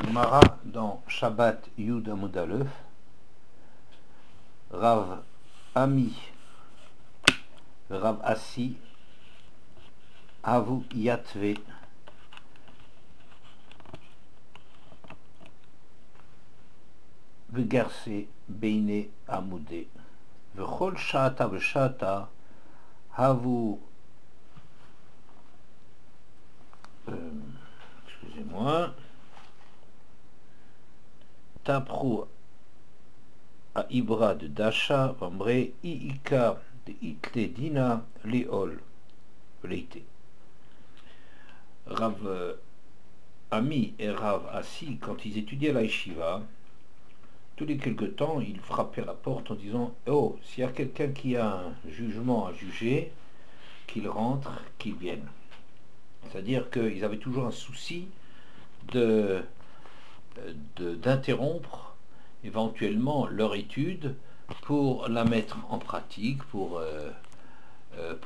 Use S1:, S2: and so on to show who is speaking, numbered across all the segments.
S1: Gemara dans Shabbat Yud Amud Aleph, Rav Ami, Rav Assi, Avu Yatve, Vegerse Beine Amude, Vechol Shata Veshata, Havu, excusez-moi, Tapru à Ibra de Dasha, Vambre, Iika de Itle Dina, Léol, Leite. Rav Ami et Rav Assi, quand ils étudiaient la Yeshiva, tous les quelque temps, ils frappaient à la porte en disant « Oh, s'il y a quelqu'un qui a un jugement à juger, qu'il rentre, qu'il vienne. » C'est-à-dire qu'ils avaient toujours un souci d'interrompre éventuellement leur étude pour la mettre en pratique, pour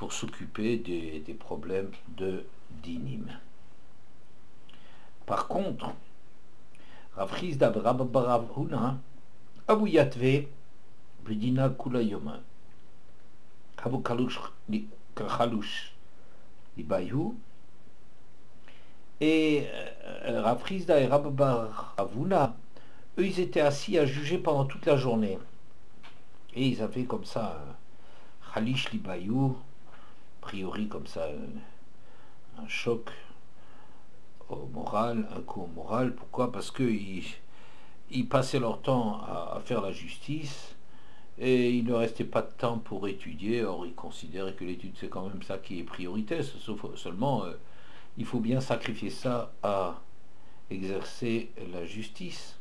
S1: s'occuper des problèmes de dinim. Par contre, Rav Chizda Rav Huna Abu Yatve B'dina Kula Yoma Abu Kalush Libayu et Rav Chizda et Rav Huna, eux ils étaient assis à juger pendant toute la journée et ils avaient comme ça Khalish Libayou, a priori comme ça un choc au moral, un coup au moral. Pourquoi? Parce que ils passaient leur temps à faire la justice et il ne restait pas de temps pour étudier. Or ils considéraient que l'étude c'est quand même ça qui est prioritaire, sauf seulement il faut bien sacrifier ça à exercer la justice.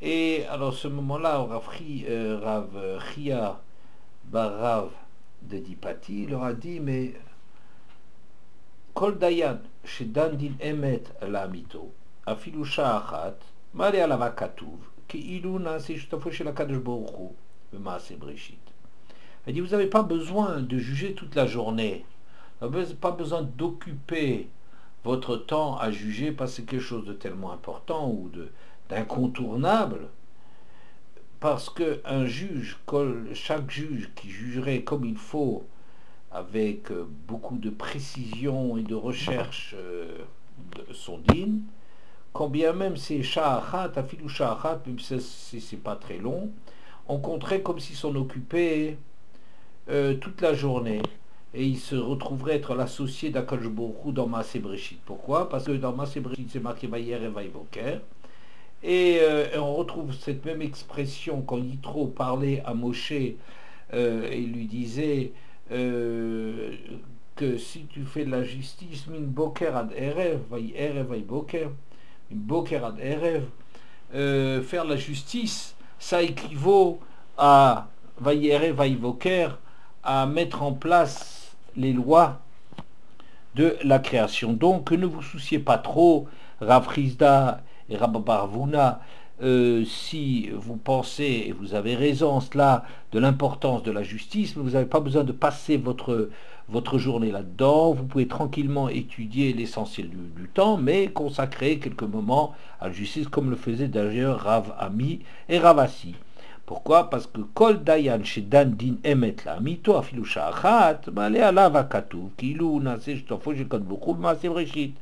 S1: Et alors ce moment-là, Rav Chia Barav de Dipati leur a dit, mais Kol Dayan chez Dandin Emet la Mito Afilu Sha'achat Male Alava Katuv Keilu Nase Shtafo Shel HaKadosh Baruch Hu B'Maaseh Breshit. Elle dit, vous n'avez pas besoin de juger toute la journée, vous n'avez pas besoin d'occuper votre temps à juger parce que c'est quelque chose de tellement important ou d'incontournable, parce que un juge, chaque juge qui jugerait comme il faut, avec beaucoup de précision et de recherche de son dîne, quand bien même c'est sha'achat, afilou sha'achat, même si c'est pas très long, on compterait comme s'il s'en occupait toute la journée. Et il se retrouverait être l'associé d'Akadosh Baruch Hu dans Maaseh Breshit. Pourquoi? Parce que dans Maaseh Breshit, c'est marqué Vayer et Vayvoker. Et on retrouve cette même expression quand Yitro parlait à Moshe et lui disait que si tu fais de la justice, min boker ad erev, vay erev vay boker, min boker ad erev, faire la justice, ça équivaut à vay erev vay boker, à mettre en place les lois de la création. Donc ne vous souciez pas trop, Rav Chizda et Rav Barvouna, si vous pensez, et vous avez raison en cela, de l'importance de la justice, mais vous n'avez pas besoin de passer votre journée là-dedans. Vous pouvez tranquillement étudier l'essentiel du temps, mais consacrer quelques moments à la justice, comme le faisait d'ailleurs Rav Ami et Rav Assi. Pourquoi? Parce que Kol Dayan chez Dan Din Emet la Mito Afilu Sha'achat Malé Alava Katuv Kilu Nase Shtafo Shel HaKadosh Baruch Hu B'Maaseh Breshit.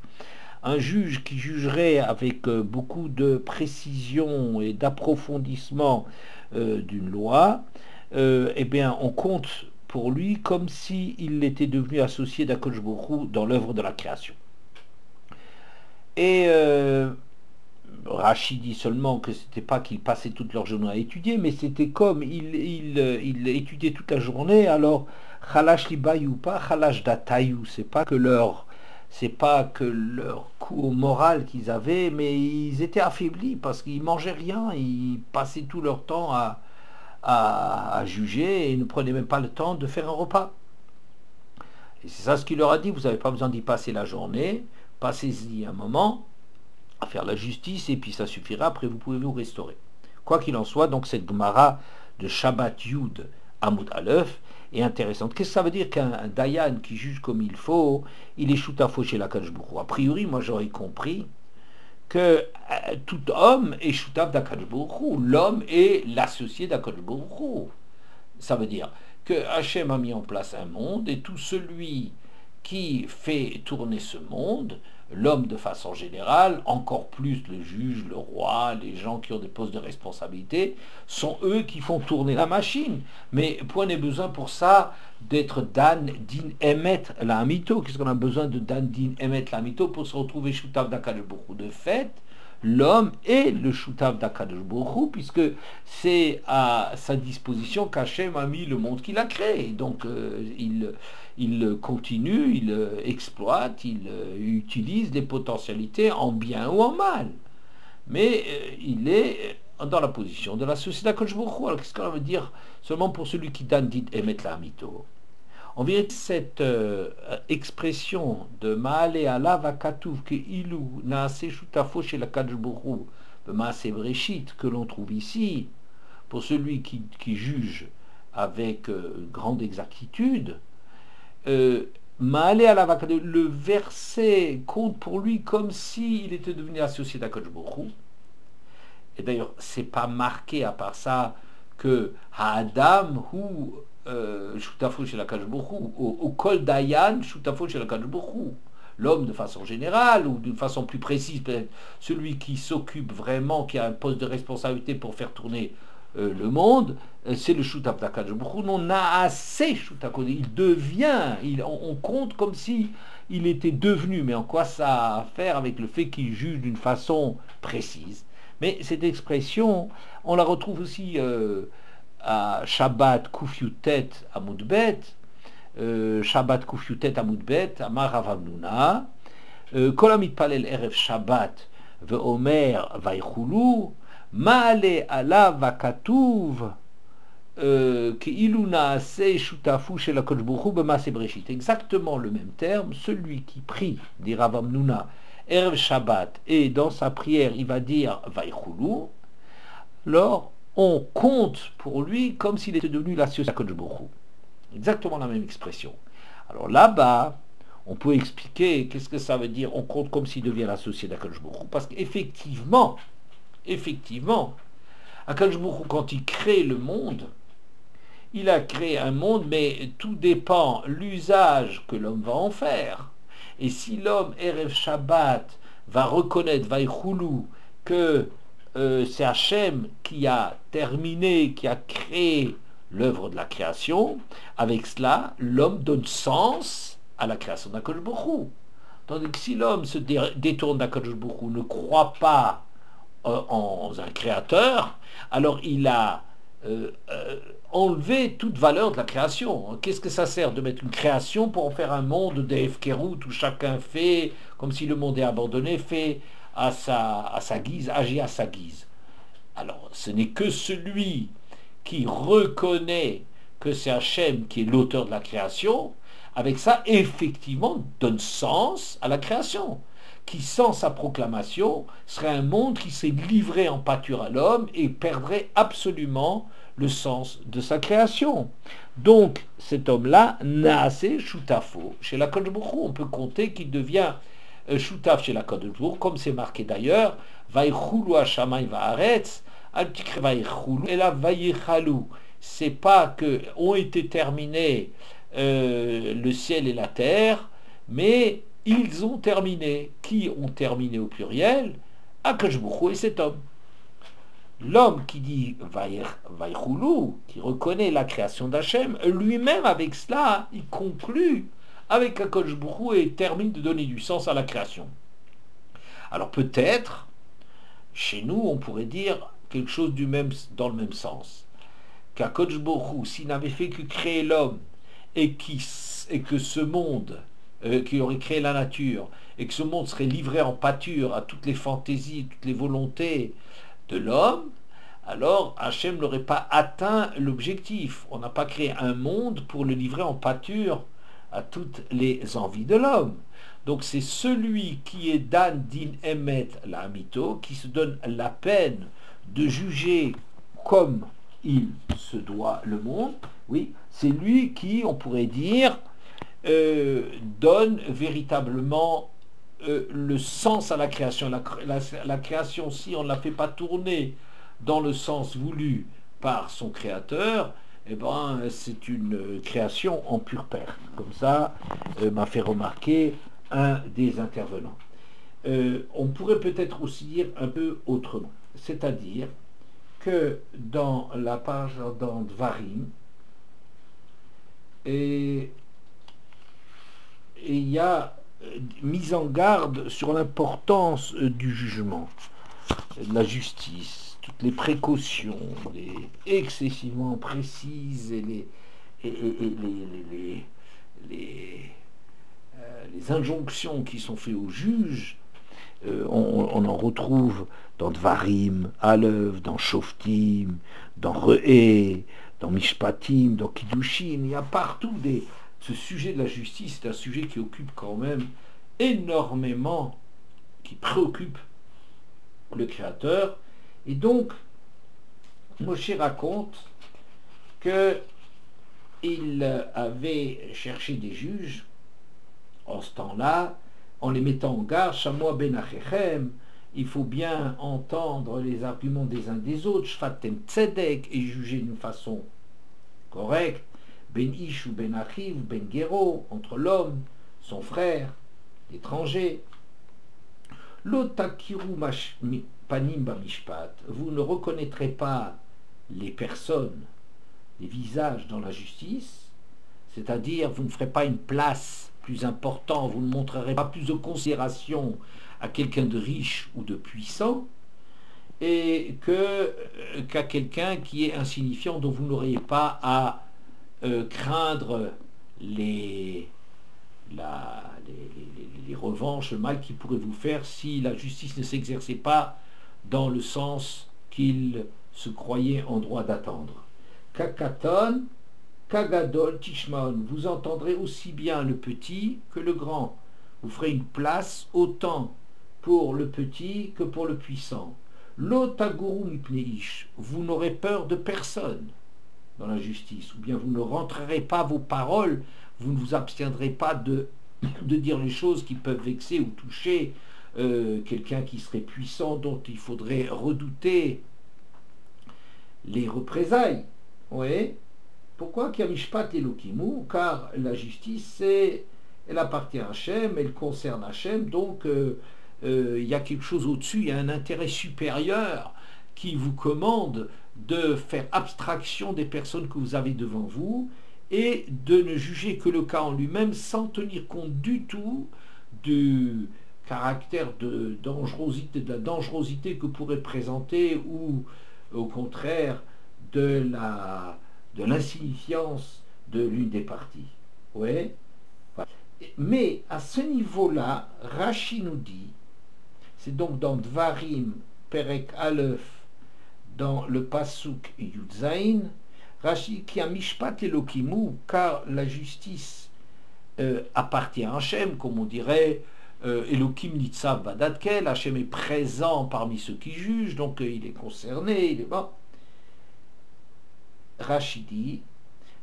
S1: Un juge qui jugerait avec beaucoup de précision et d'approfondissement d'une loi, eh bien on compte pour lui comme s'il était devenu associé d'Akadosh Baruch Hu dans l'œuvre de la création. Et Rachid dit seulement que c'était pas qu'ils passaient toute leur journée à étudier, mais c'était comme il étudiait toute la journée. Alors Khalash Libayou, pas Khalash Datayou, c'est pas que leur coup au moral qu'ils avaient, mais ils étaient affaiblis parce qu'ils mangeaient rien, ils passaient tout leur temps à juger et ne prenaient même pas le temps de faire un repas. Et c'est ça ce qu'il leur a dit, vous n'avez pas besoin d'y passer la journée, passez-y un moment à faire la justice et puis ça suffira, après vous pouvez vous restaurer. Quoi qu'il en soit, donc cette Gemara de Shabbat Yud Amud Aleph est intéressante. Qu'est-ce que ça veut dire qu'un Dayan qui juge comme il faut, il est shutafo chez l'Akadosh Baruch Hu? A priori, moi j'aurais compris que tout homme est Shutav d'Akadosh Baruch Hu. L'homme est l'associé d'Akadosh Baruch Hu. Ça veut dire que Hachem a mis en place un monde et tout celui qui fait tourner ce monde, l'homme de façon générale, encore plus le juge, le roi, les gens qui ont des postes de responsabilité, sont eux qui font tourner la machine. Mais point n'est besoin pour ça d'être Dan Din Emet la Amito. Qu'est-ce qu'on a besoin de Dan Din Emet la Amito pour se retrouver Shutav d'Akadosh Baruch Hu? De fait, l'homme est le Shutav d'Akadosh Baruch Hu, puisque c'est à sa disposition qu'Hachem a mis le monde qu'il a créé. Donc il continue, il exploite, il utilise des potentialités en bien ou en mal. Mais il est dans la position de la société d'Akadosh Baruch Hu. Alors qu'est-ce qu'on veut dire seulement pour celui qui donne dit Emet la Amito? En vérité, cette expression de Maale Alav Akatuv que Ilu Naase Shutafo chez la Kadosh Baruch Hu, Maase Breshit, que l'on trouve ici, pour celui qui juge avec grande exactitude, Maale Alav Akatuv, le verset compte pour lui comme s'il était devenu associé d'Akadosh Baruch Hu. Et d'ailleurs, c'est pas marqué à part ça que Ha'adam ou Shutafo chez la Kadosh Baruch Hu, au Kol Dayan, Shutafo chez la Kadosh Baruch Hu. L'homme de façon générale, ou d'une façon plus précise, peut-être celui qui s'occupe vraiment, qui a un poste de responsabilité pour faire tourner le monde, c'est le Shutaf d'Akadosh Baruch Hu. On a assez Shutafo, il devient, on compte comme si il était devenu, mais en quoi ça a à faire avec le fait qu'il juge d'une façon précise? Mais cette expression, on la retrouve aussi à Shabbat Kufyutet Amoudbet, Shabbat Kufyutet Amoudbet, Amar Rav Hamnuna, Kol Hamitpalel Erev Shabbat ve'omer vaychulu, Maale alav hakatuv Keilu naase shutafu shel HaKadosh Baruch Hu b'maaseh Bereshit. Exactement le même terme, celui qui prie, dit Rav Hamnuna, Erev Shabbat, et dans sa prière il va dire vaychulu, alors on compte pour lui comme s'il était devenu l'associé d'Akadosh Baruch Hu. Exactement la même expression. Alors là-bas, on peut expliquer qu'est-ce que ça veut dire, on compte comme s'il devient l'associé d'Akadosh Baruch Hu, parce qu'effectivement, Akadosh Baruch Hu, quand il crée le monde, il a créé un monde, mais tout dépend l'usage que l'homme va en faire. Et si l'homme, Erev Shabbat, va reconnaître, Vaychulu, que c'est Hachem qui a terminé, qui a créé l'œuvre de la création, avec cela, l'homme donne sens à la création d'Akadosh Baruch Hu. Tandis que si l'homme se détourne d'Akadosh Baruch Hu, ne croit pas en un créateur, alors il a enlevé toute valeur de la création. Qu'est-ce que ça sert de mettre une création pour en faire un monde d'Efkerut où chacun fait, comme si le monde est abandonné, fait à sa guise, agit à sa guise. Alors, ce n'est que celui qui reconnaît que c'est Hachem qui est l'auteur de la création, avec ça, effectivement, donne sens à la création, qui, sans sa proclamation, serait un monde qui s'est livré en pâture à l'homme et perdrait absolument le sens de sa création. Donc, cet homme-là, Naase Shutafo, chez la Kadosh Baruch Hu, on peut compter qu'il devient Shutaf chez la Kadosh Baruch Hu, comme c'est marqué d'ailleurs, Vaychulu Hashamayim va'aretz, al tikre Vaychulu, et là Vaychalu. C'est pas que ont été terminés le ciel et la terre, mais ils ont terminé. Qui ont terminé au pluriel? Akadosh Baruch Hu et cet homme. L'homme qui dit Vaychulu, qui reconnaît la création d'Hachem, lui-même avec cela, il conclut avec Akadosh Baruch Hu et termine de donner du sens à la création. Alors peut-être, chez nous, on pourrait dire quelque chose dans le même sens. Qu'Akadosh Baruch Hu, s'il n'avait fait que créer l'homme et que ce monde, qui aurait créé la nature, et que ce monde serait livré en pâture à toutes les fantaisies, toutes les volontés de l'homme, alors Hachem n'aurait pas atteint l'objectif. On n'a pas créé un monde pour le livrer en pâture à toutes les envies de l'homme. Donc c'est celui qui est Dan Din Emet la Amito, qui se donne la peine de juger comme il se doit le monde. Oui, c'est lui qui, on pourrait dire, donne véritablement le sens à la création. La création, si on ne la fait pas tourner dans le sens voulu par son créateur, eh ben, c'est une création en pure perte. Comme ça m'a fait remarquer un des intervenants. On pourrait peut-être aussi dire un peu autrement. C'est-à-dire que dans la page dans Dvarim, et il y a mise en garde sur l'importance du jugement, de la justice, toutes les précautions, excessivement précises et les injonctions qui sont faites aux juges. On en retrouve dans Dvarim, Alev, dans Shoftim, dans Re'eh, dans Mishpatim, dans Kiddushin. Il y a partout ce sujet de la justice. C'est un sujet qui occupe quand même énormément, qui préoccupe le Créateur. Et donc, Moshe raconte qu'il avait cherché des juges en ce temps-là, en les mettant en garde, Shamoa ben Achechem, il faut bien entendre les arguments des uns des autres, Shfatem Tzedek, et juger d'une façon correcte, Ben Ish ou Ben Achiv, Ben Gero, entre l'homme, son frère, l'étranger. Lotakiru panim bamishpat, vous ne reconnaîtrez pas les personnes, les visages dans la justice, c'est-à-dire vous ne ferez pas une place plus important, vous ne montrerez pas plus de considération à quelqu'un de riche ou de puissant et qu'à quelqu'un qui est insignifiant, dont vous n'auriez pas à craindre les revanches, le mal qu'il pourrait vous faire si la justice ne s'exerçait pas dans le sens qu'il se croyait en droit d'attendre. Kakaton Kagadol Tishmaon, vous entendrez aussi bien le petit que le grand. Vous ferez une place autant pour le petit que pour le puissant. Lotaguru mipneish, vous n'aurez peur de personne dans la justice, ou bien vous ne rentrerez pas vos paroles, vous ne vous abstiendrez pas de dire les choses qui peuvent vexer ou toucher quelqu'un qui serait puissant, dont il faudrait redouter les représailles. Oui. Pourquoi Kamishpat Elokimu? Car la justice, elle appartient à Hachem, elle concerne Hachem, donc il y a quelque chose au-dessus, il y a un intérêt supérieur qui vous commande de faire abstraction des personnes que vous avez devant vous et de ne juger que le cas en lui-même sans tenir compte du tout du caractère de la dangerosité que pourrait présenter ou au contraire de l'insignifiance de l'une des parties. Ouais. Mais à ce niveau-là, Rashi nous dit, c'est donc dans Dvarim, Perek Aleph, dans le Pasuk Yudzaïn, Rashi qui a Mishpat Elokimu, car la justice appartient à Hachem, comme on dirait, Elokim Nitzav Badatkel, Hachem est présent parmi ceux qui jugent, donc il est concerné, il est bon. Rachidi,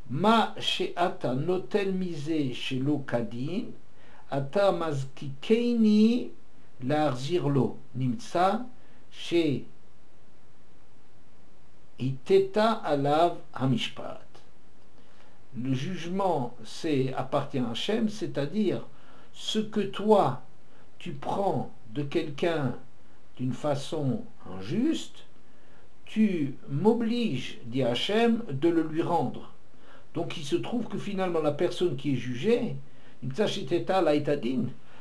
S1: Ma she'ata notel mise shelo kadin, ata mazkikeini larzirlo, nimtsa she iteta alav hamishpat. Le jugement, appartient à Hachem, c'est-à-dire ce que toi, tu prends de quelqu'un d'une façon injuste, tu m'obliges, dit Hachem, de le lui rendre. Donc il se trouve que finalement la personne qui est jugée,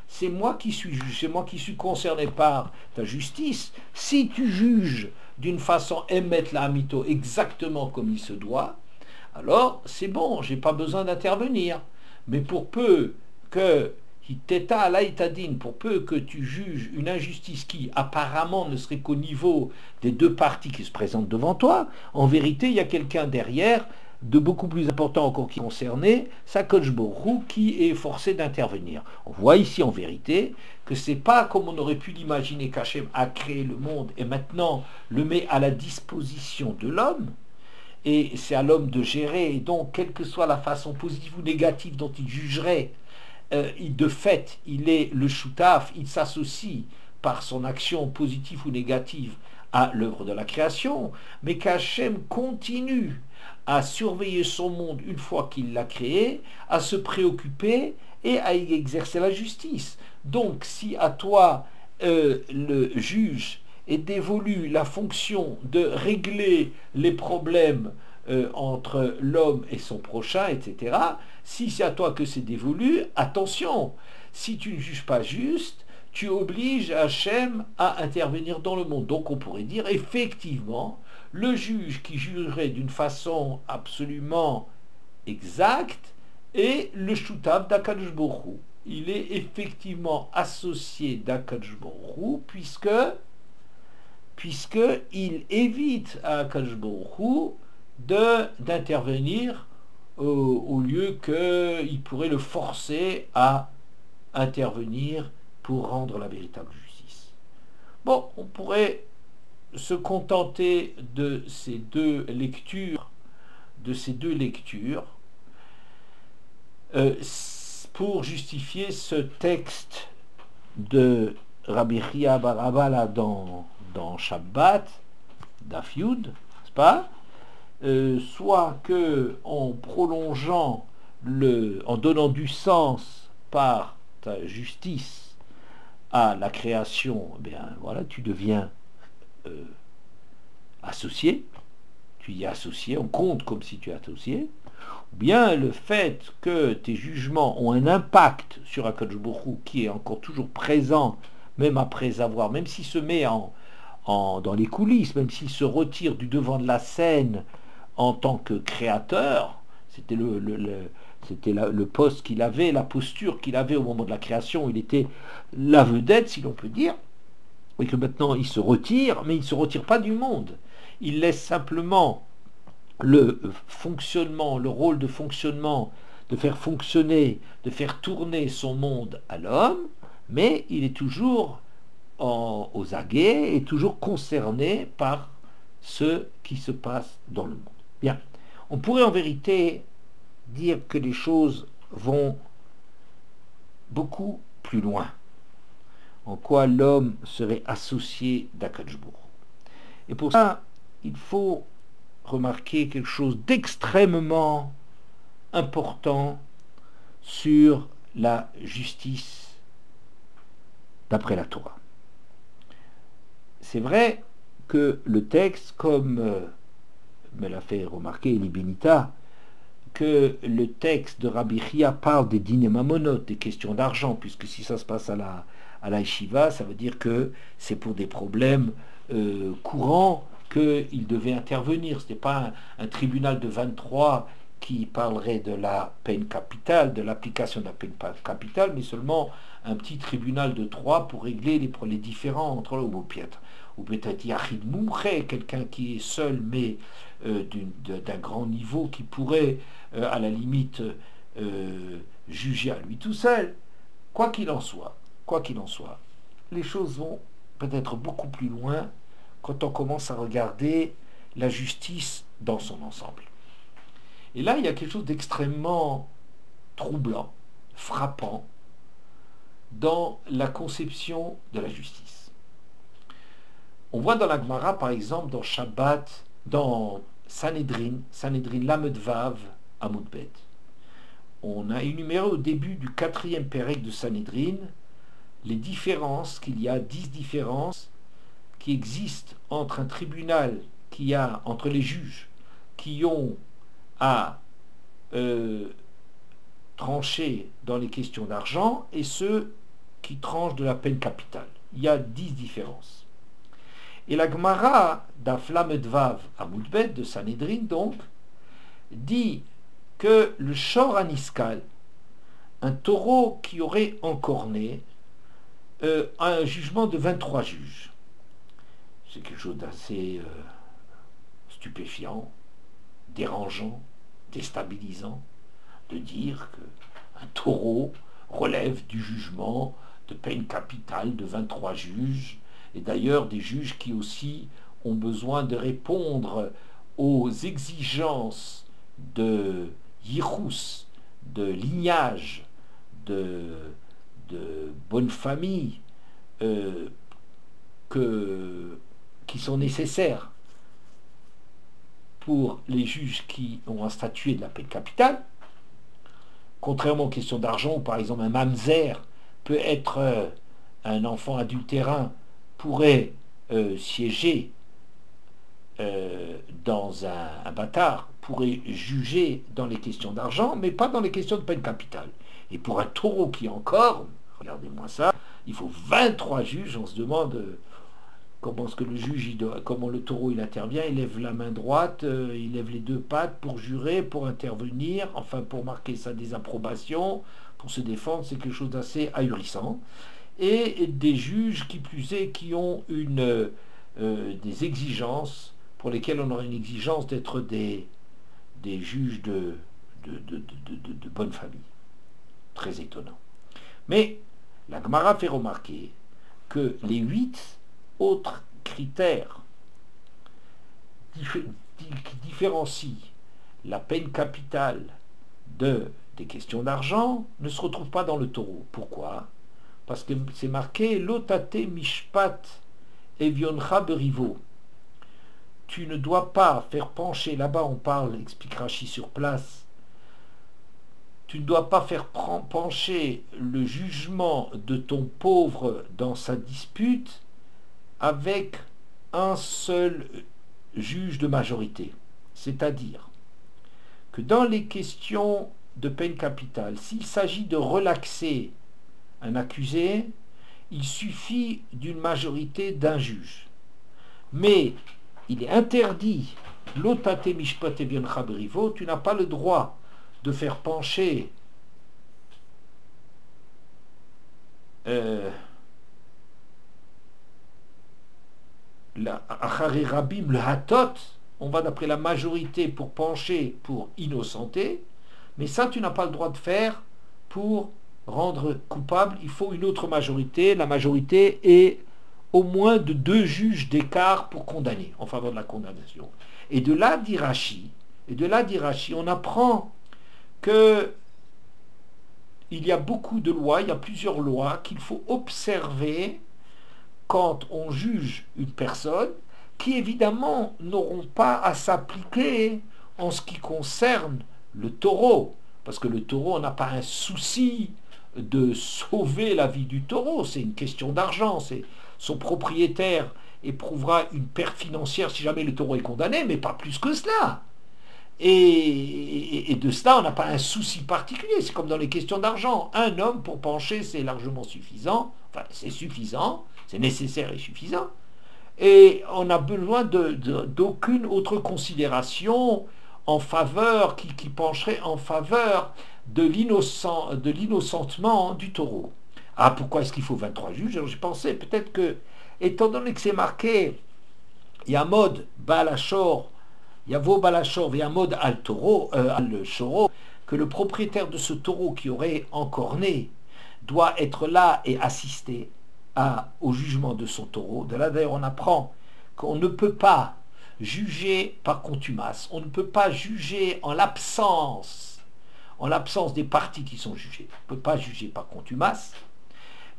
S1: c'est moi qui suis juge, c'est moi qui suis concerné par ta justice. Si tu juges d'une façon émettre la hamito exactement comme il se doit, alors c'est bon, j'ai pas besoin d'intervenir. Mais pour peu que pour peu que tu juges une injustice qui apparemment ne serait qu'au niveau des deux parties qui se présentent devant toi, en vérité il y a quelqu'un derrière de beaucoup plus important encore qui est concerné, Sakosh Borou, qui est forcé d'intervenir. On voit ici en vérité que c'est pas comme on aurait pu l'imaginer qu'Hachem a créé le monde et maintenant le met à la disposition de l'homme, et c'est à l'homme de gérer, et donc quelle que soit la façon positive ou négative dont il jugerait de fait, il est le choutaf, il s'associe par son action positive ou négative à l'œuvre de la création, mais qu'Hachem continue à surveiller son monde une fois qu'il l'a créé, à se préoccuper et à y exercer la justice. Donc, si à toi, le juge, est dévolu la fonction de régler les problèmes entre l'homme et son prochain, etc., si c'est à toi que c'est dévolu, attention, si tu ne juges pas juste, tu obliges Hachem à intervenir dans le monde. Donc on pourrait dire, effectivement, le juge qui jugerait d'une façon absolument exacte est le shutav d'Akadosh Baruch Hu. Il est effectivement associé d'Akadosh Baruch Hu puisqu'il évite à Akadosh Baruch Hu d'intervenir au lieu qu'il pourrait le forcer à intervenir pour rendre la véritable justice. Bon, on pourrait se contenter de ces deux lectures, pour justifier ce texte de Rabbi Chia bar Abba là dans Shabbat, Daf Yud, n'est-ce pas? Soit que en prolongeant en donnant du sens par ta justice à la création, eh bien voilà, tu deviens associé, tu y es associé, on compte comme si tu es associé, ou bien le fait que tes jugements ont un impact sur Akadosh Baruch Hu qui est encore toujours présent, même après avoir, même s'il se met dans les coulisses, même s'il se retire du devant de la scène en tant que créateur, c'était le poste qu'il avait, la posture qu'il avait au moment de la création, il était la vedette, si l'on peut dire, et que maintenant il se retire, mais il ne se retire pas du monde. Il laisse simplement le fonctionnement, le rôle de fonctionnement, de faire fonctionner, de faire tourner son monde à l'homme, mais il est toujours aux aguets et toujours concerné par ce qui se passe dans le monde. Bien, on pourrait en vérité dire que les choses vont beaucoup plus loin, en quoi l'homme serait associé d'Akadosh Baruch Hu. Et pour ça, il faut remarquer quelque chose d'extrêmement important sur la justice d'après la Torah. C'est vrai que le texte, comme me l'a fait remarquer Eli Benita, que le texte de Rabbi Chia parle des dîners mamonot, des questions d'argent, puisque si ça se passe à la yeshiva, ça veut dire que c'est pour des problèmes courants qu'il devait intervenir. Ce n'est pas un tribunal de 23 qui parlerait de la peine capitale, de l'application de la peine capitale, mais seulement un petit tribunal de 3 pour régler les différends entre le piètre. Ou peut-être Yachid Mumche, quelqu'un qui est seul, mais d'un grand niveau, qui pourrait, à la limite, juger à lui tout seul. Quoi qu'il en soit, les choses vont peut-être beaucoup plus loin quand on commence à regarder la justice dans son ensemble. Et là, il y a quelque chose d'extrêmement troublant, frappant, dans la conception de la justice. On voit dans la Gemara, par exemple, dans Shabbat, dans Sanhedrin Lamed Vav Amud Bet. On a énuméré au début du 4e pérec de Sanhedrin les différences, qu'il y a 10 différences qui existent entre un tribunal entre les juges qui ont à trancher dans les questions d'argent et ceux qui tranchent de la peine capitale. Il y a 10 différences. Et la Gemara d'Aflamed Vav Amud Bet de Sanhedrin donc dit que le Shor Aniskal, un taureau qui aurait encorné, a un jugement de 23 juges. C'est quelque chose d'assez stupéfiant, dérangeant, déstabilisant, de dire qu'un taureau relève du jugement de peine capitale de 23 juges, et d'ailleurs des juges qui aussi ont besoin de répondre aux exigences de yichus, de lignage de, de bonne famille qui sont nécessaires pour les juges qui ont à statuer de la peine capitale, contrairement aux questions d'argent, où par exemple un mamzer peut être un enfant adultérin, pourrait siéger dans un bâtard, pourrait juger dans les questions d'argent, mais pas dans les questions de peine capitale. Et pour un taureau qui encore, regardez-moi ça, il faut 23 juges, on se demande comment est-ce que le juge, comment le taureau il intervient, il lève la main droite, il lève les deux pattes pour jurer, pour intervenir, enfin pour marquer sa désapprobation, pour se défendre, c'est quelque chose d'assez ahurissant. Et des juges qui plus est, qui ont des exigences pour lesquelles on aurait une exigence d'être des juges de bonne famille. Très étonnant. Mais la Gemara fait remarquer que les 8 autres critères qui différencient la peine capitale des questions d'argent ne se retrouvent pas dans le taureau. Pourquoi? Parce que c'est marqué Lotate mishpat evioncha berivo. Tu ne dois pas faire pencher, là-bas on parle, explique Rashi sur place, tu ne dois pas faire pencher le jugement de ton pauvre dans sa dispute avec un seul juge de majorité. C'est-à-dire que dans les questions de peine capitale, s'il s'agit de relaxer un accusé, il suffit d'une majorité d'un juge. Mais il est interdit, l'otate mishpat evioncha berivo, tu n'as pas le droit de faire pencher Achari Rabim, le Hatot, on va d'après la majorité pour pencher pour innocenter, mais ça tu n'as pas le droit de faire pour rendre coupable, il faut une autre majorité, la majorité est au moins de 2 juges d'écart pour condamner, en faveur de la condamnation. Et de là dit Rashi, on apprend que il y a beaucoup de lois, il y a plusieurs lois qu'il faut observer quand on juge une personne, qui évidemment n'auront pas à s'appliquer en ce qui concerne le taureau, parce que le taureau, on n'a pas un souci de sauver la vie du taureau, c'est une question d'argent, c'est son propriétaire éprouvera une perte financière si jamais le taureau est condamné, mais pas plus que cela. Et de cela, on n'a pas un souci particulier. C'est comme dans les questions d'argent. Un homme pour pencher, c'est largement suffisant. Enfin, c'est suffisant, c'est nécessaire et suffisant. Et on n'a besoin d'aucune autre considération en faveur, qui pencherait en faveur de l'innocentement du taureau. Ah, pourquoi est-ce qu'il faut 23 juges? Alors j'ai pensé, peut-être que, étant donné que c'est marqué, il y a mode Balachor, il y a vos Balachor, il y a mode al-taureau, al-choro, que le propriétaire de ce taureau qui aurait encorné doit être là et assister au jugement de son taureau. De là d'ailleurs on apprend qu'on ne peut pas juger par contumace, on ne peut pas juger en l'absence des parties qui sont jugées, on ne peut pas juger par contumace,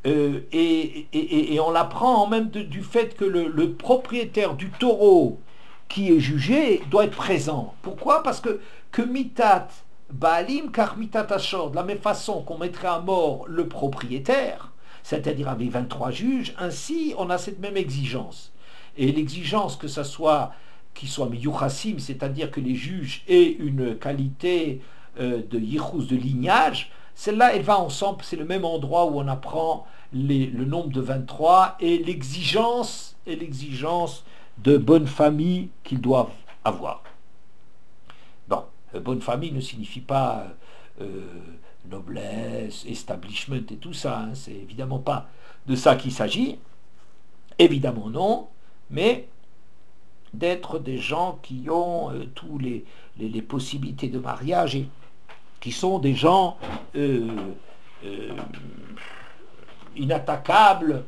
S1: et on l'apprend même du fait que le propriétaire du taureau qui est jugé doit être présent. Pourquoi? Parce que mitat baalim car mitat ashor, de la même façon qu'on mettrait à mort le propriétaire, c'est-à-dire avec 23 juges, ainsi on a cette même exigence. Et l'exigence que ça soit, qu'ils soient miyuchassim, c'est-à-dire que les juges aient une qualité de yichus, de lignage, celle-là, elle va ensemble, c'est le même endroit où on apprend le nombre de 23 et l'exigence de bonne famille qu'ils doivent avoir. Bon, bonne famille ne signifie pas noblesse, establishment et tout ça, hein, c'est évidemment pas de ça qu'il s'agit, évidemment non, mais d'être des gens qui ont tous les possibilités de mariage et qui sont des gens inattaquables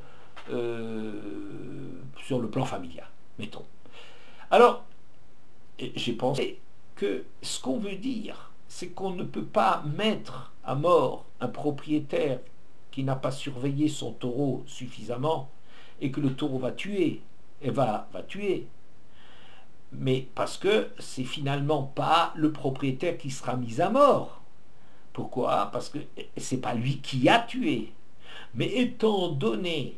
S1: sur le plan familial, mettons. Alors, j'ai pensé que ce qu'on veut dire, c'est qu'on ne peut pas mettre à mort un propriétaire qui n'a pas surveillé son taureau suffisamment et que le taureau va tuer, et va tuer. Mais parce que c'est finalement pas le propriétaire qui sera mis à mort. Pourquoi? Parce que c'est pas lui qui a tué. Mais étant donné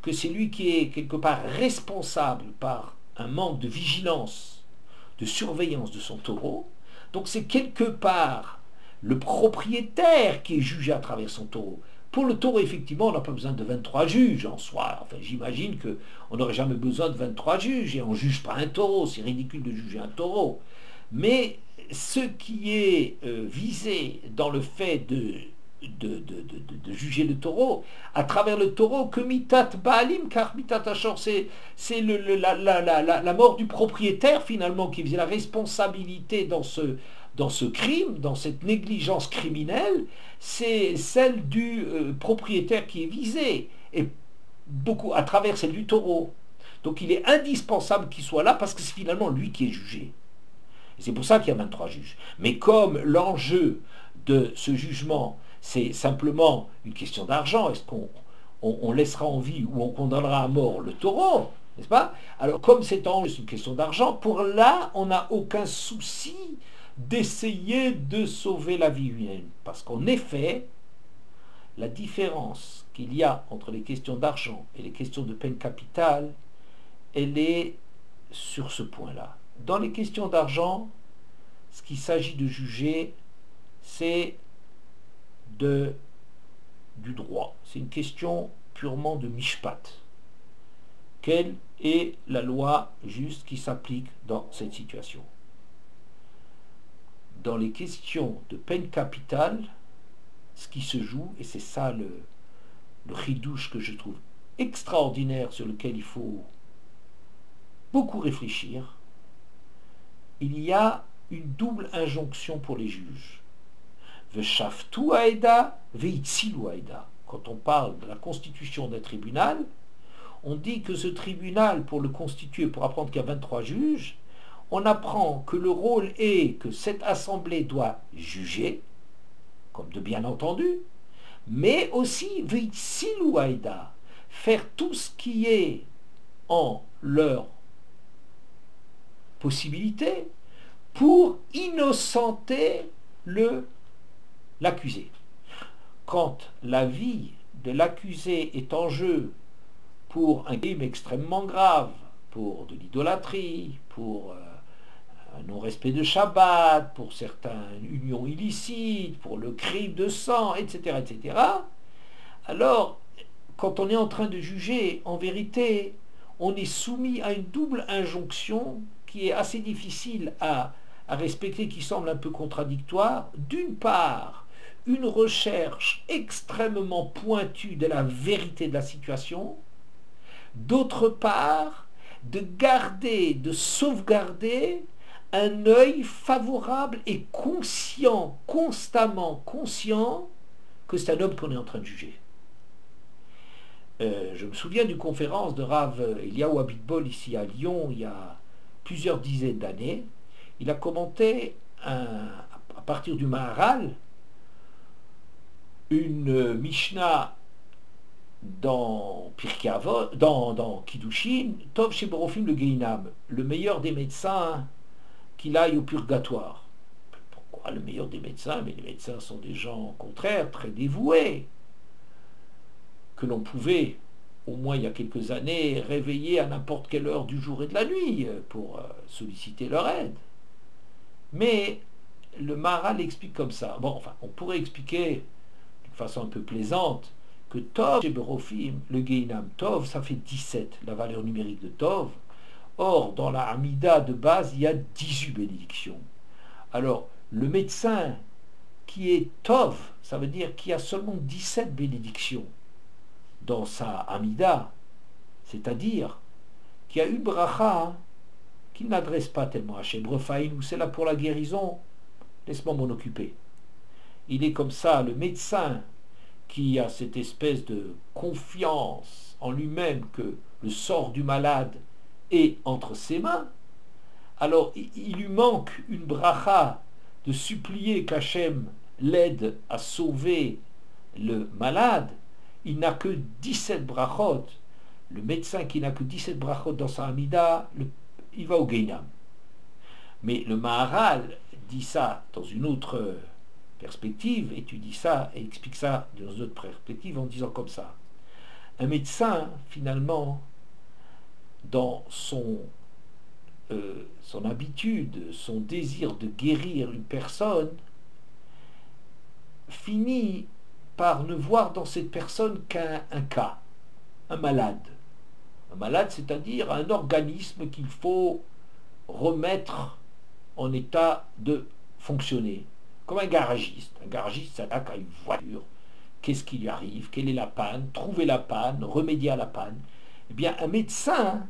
S1: que c'est lui qui est quelque part responsable par un manque de vigilance, de surveillance de son taureau, donc c'est quelque part le propriétaire qui est jugé à travers son taureau. Pour le taureau, effectivement, on n'a pas besoin de 23 juges en soi. Enfin, j'imagine qu'on n'aurait jamais besoin de 23 juges et on ne juge pas un taureau. C'est ridicule de juger un taureau. Mais ce qui est visé dans le fait de juger le taureau, à travers le taureau, que mitat baalim, car mitat achor, c'est la mort du propriétaire finalement qui faisait la responsabilité dans ce crime, dans cette négligence criminelle, c'est celle du propriétaire qui est visée, et beaucoup à travers celle du taureau. Donc il est indispensable qu'il soit là parce que c'est finalement lui qui est jugé. Et c'est pour ça qu'il y a 23 juges. Mais comme l'enjeu de ce jugement, c'est simplement une question d'argent, est-ce qu'on laissera en vie ou on condamnera à mort le taureau, n'est-ce pas? Alors comme c'est une question d'argent, pour là, on n'a aucun souci d'essayer de sauver la vie humaine. Parce qu'en effet, la différence qu'il y a entre les questions d'argent et les questions de peine capitale, elle est sur ce point-là. Dans les questions d'argent, ce qu'il s'agit de juger, c'est du droit. C'est une question purement de mishpat. Quelle est la loi juste qui s'applique dans cette situation? Dans les questions de peine capitale, ce qui se joue, et c'est ça le chidouche que je trouve extraordinaire, sur lequel il faut beaucoup réfléchir, il y a une double injonction pour les juges. Veshaftu haeda, veitzilu haeda. Quand on parle de la constitution d'un tribunal, on dit que ce tribunal, pour le constituer, pour apprendre qu'il y a 23 juges, on apprend que le rôle est que cette assemblée doit juger, comme de bien entendu, mais aussi veitzilu haeda, faire tout ce qui est en leur possibilité pour innocenter l'accusé. Quand la vie de l'accusé est en jeu pour un crime extrêmement grave, pour de l'idolâtrie, pour un non-respect de Shabbat, pour certaines unions illicites, pour le crime de sang, etc., etc., alors, quand on est en train de juger, en vérité, on est soumis à une double injonction qui est assez difficile à respecter, qui semble un peu contradictoire. D'une part, une recherche extrêmement pointue de la vérité de la situation. D'autre part, de sauvegarder un œil favorable et conscient, constamment conscient, que c'est un homme qu'on est en train de juger. Je me souviens d'une conférence de Rav Eliyahu Abitbol ici à Lyon, il y a plusieurs dizaines d'années. Il a commenté à partir du Maharal une Mishnah dans Pirkei Avot, dans Kiddushin, Tov Sheborofim le Geinam, le meilleur des médecins qu'il aille au purgatoire. Pourquoi le meilleur des médecins? Mais les médecins sont des gens, au contraire, très dévoués, que l'on pouvait, au moins il y a quelques années, réveiller à n'importe quelle heure du jour et de la nuit pour solliciter leur aide. Mais le Maharal explique comme ça. Bon, enfin, on pourrait expliquer d'une façon un peu plaisante que Tov chez Berofim, le Geinam Tov, ça fait 17, la valeur numérique de Tov. Or, dans la Hamida de base, il y a 18 bénédictions. Alors, le médecin qui est Tov, ça veut dire qu'il y a seulement 17 bénédictions dans sa Hamida, c'est-à-dire qu'il y a une bracha qu'il n'adresse pas tellement à Hachem, Refaïn, ou c'est là pour la guérison, laisse-moi m'en occuper. Il est comme ça, le médecin qui a cette espèce de confiance en lui-même que le sort du malade est entre ses mains, alors il lui manque une bracha de supplier qu'Hachem l'aide à sauver le malade, il n'a que 17 brachot. Le médecin qui n'a que 17 brachot dans sa Hamida, il va au Gehinam. Mais le Maharal dit ça dans une autre perspective, étudie ça et explique ça dans une autre perspective en disant comme ça. Un médecin, finalement, dans son habitude, son désir de guérir une personne, finit par ne voir dans cette personne qu'un cas, un malade. Un malade, c'est-à-dire un organisme qu'il faut remettre en état de fonctionner. Comme un garagiste. Un garagiste s'attaque à une voiture. Qu'est-ce qui lui arrive? Quelle est la panne? Trouver la panne, remédier à la panne. Eh bien, un médecin,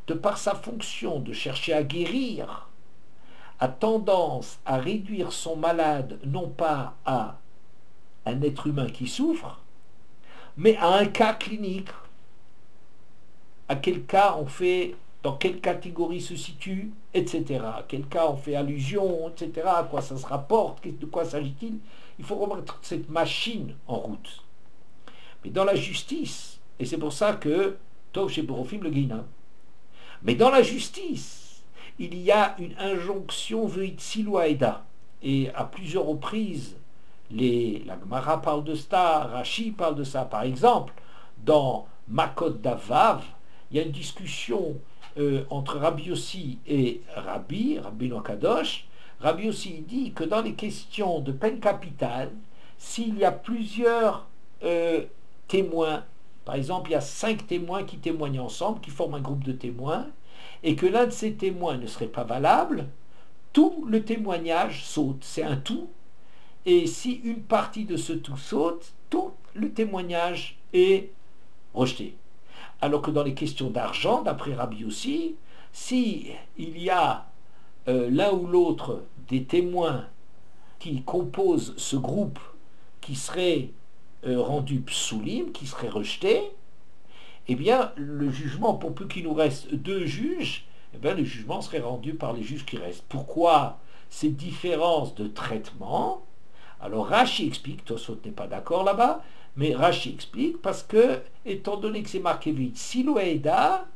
S1: de par sa fonction de chercher à guérir, a tendance à réduire son malade non pas à un être humain qui souffre, mais à un cas clinique. À quel cas on fait, dans quelle catégorie se situe, etc. À quel cas on fait allusion, etc. À quoi ça se rapporte, de quoi s'agit-il? Il faut remettre cette machine en route. Mais dans la justice, et c'est pour ça que Tov chez Borofim le Gehinam, mais dans la justice, il y a une injonction Veitsilu Haeda. Et à plusieurs reprises, la Gemara parle de ça, Rashi parle de ça. Par exemple, dans Makot Davav, il y a une discussion entre Rabbi Yossi et Rabbi Kadosh. Rabbi Yossi dit que dans les questions de peine capitale, s'il y a plusieurs témoins, par exemple, il y a 5 témoins qui témoignent ensemble, qui forment un groupe de témoins, et que l'un de ces témoins ne serait pas valable, tout le témoignage saute. C'est un tout. Et si une partie de ce tout saute, tout le témoignage est rejeté. Alors que dans les questions d'argent, d'après Rabbi aussi, si il y a l'un ou l'autre des témoins qui composent ce groupe qui serait rendu psoulim, qui serait rejeté, eh bien le jugement, pour peu qu'il nous reste 2 juges, eh bien le jugement serait rendu par les juges qui restent. Pourquoi cette différence de traitement? Alors Rashi explique, Tosfot n'est pas d'accord là-bas, mais Rashi explique parce que, étant donné que c'est marqué Veitsilu Haeda,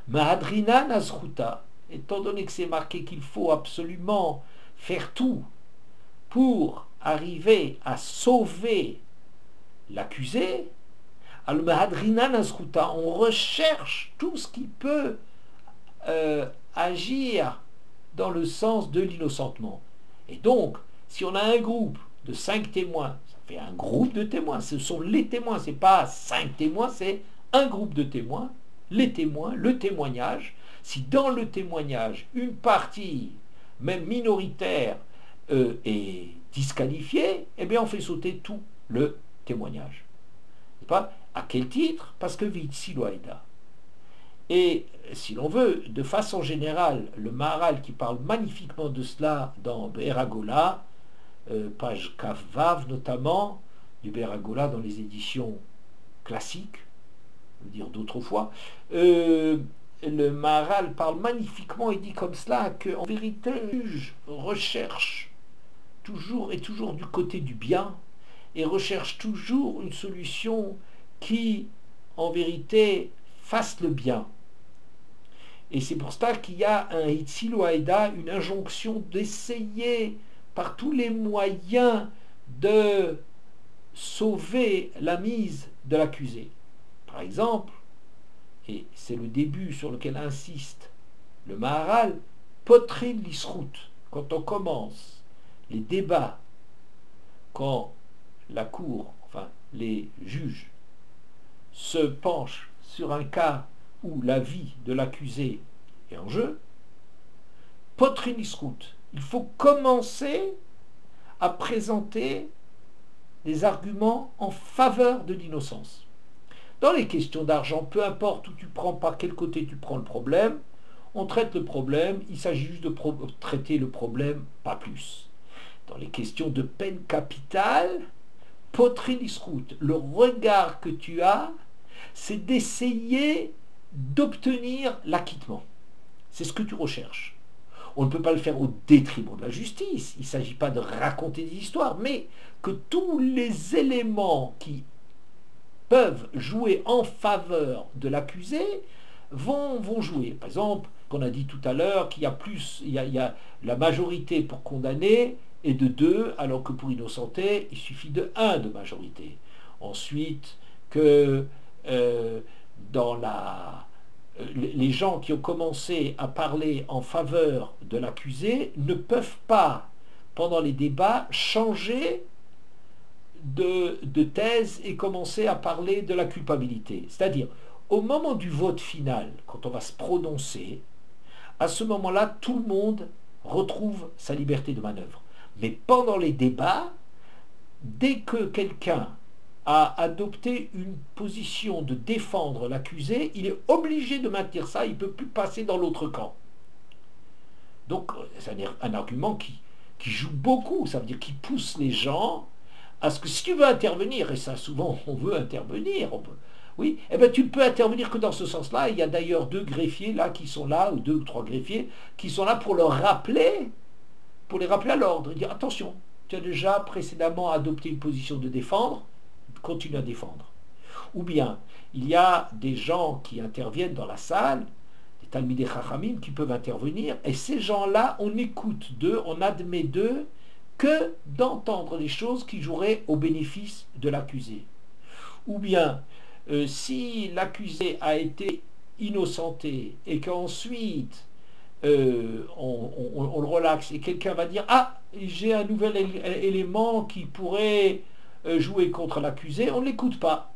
S1: Mahadrina Nazruta, étant donné que c'est marqué qu'il faut absolument faire tout pour arriver à sauver l'accusé, al Mahadrina Nazruta, on recherche tout ce qui peut agir dans le sens de l'innocentement. Et donc, si on a un groupe de 5 témoins, ça fait un groupe de témoins, ce sont les témoins, c'est pas 5 témoins, c'est un groupe de témoins, les témoins, le témoignage. Si dans le témoignage, une partie, même minoritaire, est disqualifiée, eh bien on fait sauter tout le témoignage. C'est pas à quel titre? Parce que Veitsilu Haeda. Et si l'on veut, de façon générale, le Maharal qui parle magnifiquement de cela dans Be'er HaGola, page Kavav notamment, du Be'er HaGola dans les éditions classiques, je veux dire d'autrefois, le Maharal parle magnifiquement et dit comme cela qu'en vérité, le juge recherche toujours et toujours du côté du bien et recherche toujours une solution qui, en vérité, fasse le bien. Et c'est pour cela qu'il y a un Veitsilu Haeda, une injonction d'essayer par tous les moyens de sauver la mise de l'accusé. Par exemple, et c'est le début sur lequel insiste le Maharal, Potrin l'Isrout, quand on commence les débats, quand la cour, enfin les juges, se penchent sur un cas où la vie de l'accusé est en jeu, Potrin l'Isrout, il faut commencer à présenter des arguments en faveur de l'innocence. Dans les questions d'argent, peu importe où tu prends, par quel côté tu prends le problème, on traite le problème, il s'agit juste de traiter le problème, pas plus. Dans les questions de peine capitale, Potrin l'Isrout, le regard que tu as, c'est d'essayer d'obtenir l'acquittement. C'est ce que tu recherches. On ne peut pas le faire au détriment de la justice. Il ne s'agit pas de raconter des histoires, mais que tous les éléments qui peuvent jouer en faveur de l'accusé vont jouer. Par exemple, qu'on a dit tout à l'heure qu'il y a plus, il y a la majorité pour condamner est de 2, alors que pour innocenter, il suffit de 1 de majorité. Ensuite, que dans les gens qui ont commencé à parler en faveur de l'accusé ne peuvent pas, pendant les débats, changer de thèse et commencer à parler de la culpabilité. C'est-à-dire, au moment du vote final, quand on va se prononcer, à ce moment-là, tout le monde retrouve sa liberté de manœuvre. Mais pendant les débats, dès que quelqu'un a adopté une position de défendre l'accusé, il est obligé de maintenir ça, il ne peut plus passer dans l'autre camp. Donc, c'est un argument qui joue beaucoup, ça veut dire qu'il pousse les gens à ce que si tu veux intervenir, et ça souvent on veut intervenir, oui, eh bien tu ne peux intervenir que dans ce sens-là. Il y a d'ailleurs 2 greffiers là qui sont là, ou 2 ou 3 greffiers, qui sont là pour les rappeler à l'ordre, et dire attention, tu as déjà précédemment adopté une position de défendre, continue à défendre. Ou bien, il y a des gens qui interviennent dans la salle, des Talmidei Chachamim qui peuvent intervenir, et ces gens-là, on écoute d'eux, on admet d'eux que d'entendre des choses qui joueraient au bénéfice de l'accusé. Ou bien, si l'accusé a été innocenté et qu'ensuite on le relaxe et quelqu'un va dire « Ah, j'ai un nouvel élément qui pourrait jouer contre l'accusé », on ne l'écoute pas.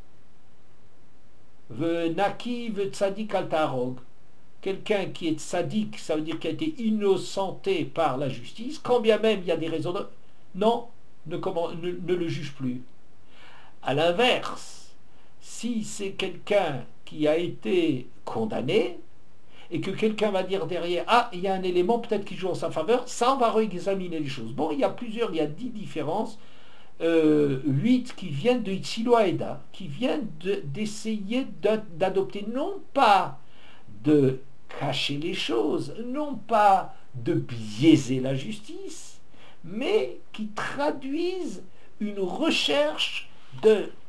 S1: Naki ve tzadik al ta'arog. Quelqu'un qui est tzaddik, ça veut dire qu'il a été innocenté par la justice, quand bien même il y a des raisons de... Non, ne le juge plus. À l'inverse, si c'est quelqu'un qui a été condamné, et que quelqu'un va dire derrière, ah, il y a un élément peut-être qui joue en sa faveur, ça on va réexaminer les choses. Bon, il y a 10 différences, 8 qui viennent de Itziloaeda, qui viennent d'essayer d'adopter, non pas de cacher les choses, non pas de biaiser la justice, mais qui traduisent une recherche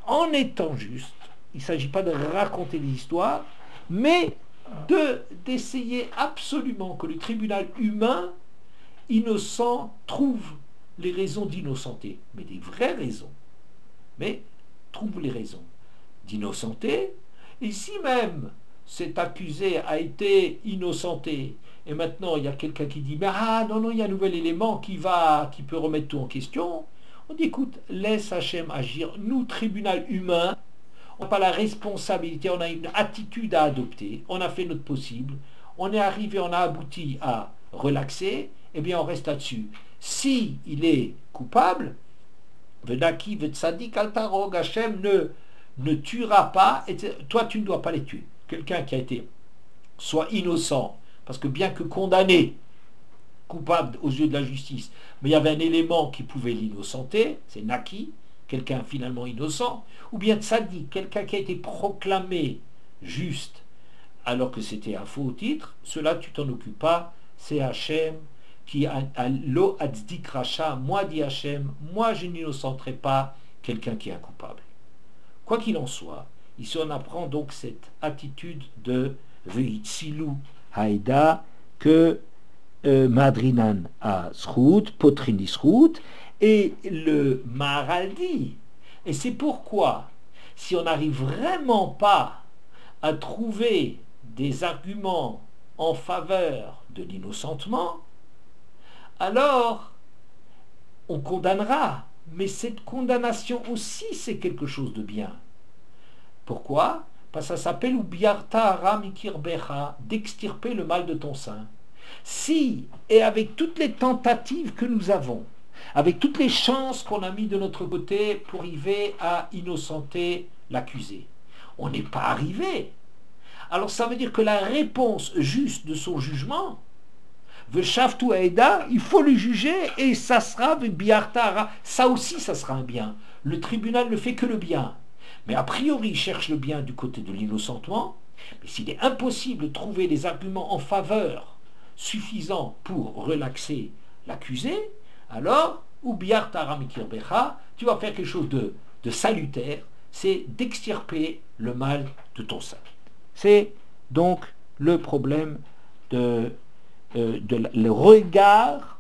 S1: en étant juste. Il ne s'agit pas de raconter des histoires, mais d'essayer absolument que le tribunal humain innocent trouve les raisons d'innocenter, mais des vraies raisons, mais trouve les raisons d'innocenter. Et si même cet accusé a été innocenté, et maintenant il y a quelqu'un qui dit, mais ah non, il y a un nouvel élément qui peut remettre tout en question, on dit, écoute, laisse Hachem agir. Nous, tribunal humain, on n'a pas la responsabilité, on a une attitude à adopter, on a fait notre possible, on est arrivé, on a abouti à relaxer, eh bien on reste là-dessus. Si il est coupable, Venaki Vetsadik Altarog, Hachem ne tuera pas, et toi tu ne dois pas les tuer. Quelqu'un qui a été soit innocent, parce que bien que condamné, coupable aux yeux de la justice, mais il y avait un élément qui pouvait l'innocenter, c'est Naki, quelqu'un finalement innocent, ou bien Tzadik, quelqu'un qui a été proclamé juste alors que c'était un faux titre, cela tu t'en occupes pas, c'est Hachem qui a lo atzdik racha, moi dit Hachem, moi je n'innocenterai pas quelqu'un qui est un coupable. Quoi qu'il en soit, ici on apprend donc cette attitude de Veitzilu Haïda que Madrinan a Srout, Potrini Srout, et le Maharal dit. Et c'est pourquoi, si on n'arrive vraiment pas à trouver des arguments en faveur de l'innocentement, alors on condamnera. Mais cette condamnation aussi, c'est quelque chose de bien. Pourquoi? Parce que ça s'appelle Ubiarta Aramikirbecha, d'extirper le mal de ton sein. Si, et avec toutes les tentatives que nous avons, avec toutes les chances qu'on a mis de notre côté pour arriver à innocenter l'accusé, on n'est pas arrivé. Alors ça veut dire que la réponse juste de son jugement, Veshaftu Aeda, il faut le juger et ça sera Biartara. Ça aussi, ça sera un bien. Le tribunal ne fait que le bien. Mais a priori, il cherche le bien du côté de l'innocentement. Mais s'il est impossible de trouver des arguments en faveur suffisant pour relaxer l'accusé, alors, ou biar taramikir becha, tu vas faire quelque chose de salutaire, c'est d'extirper le mal de ton sein. C'est donc le problème le regard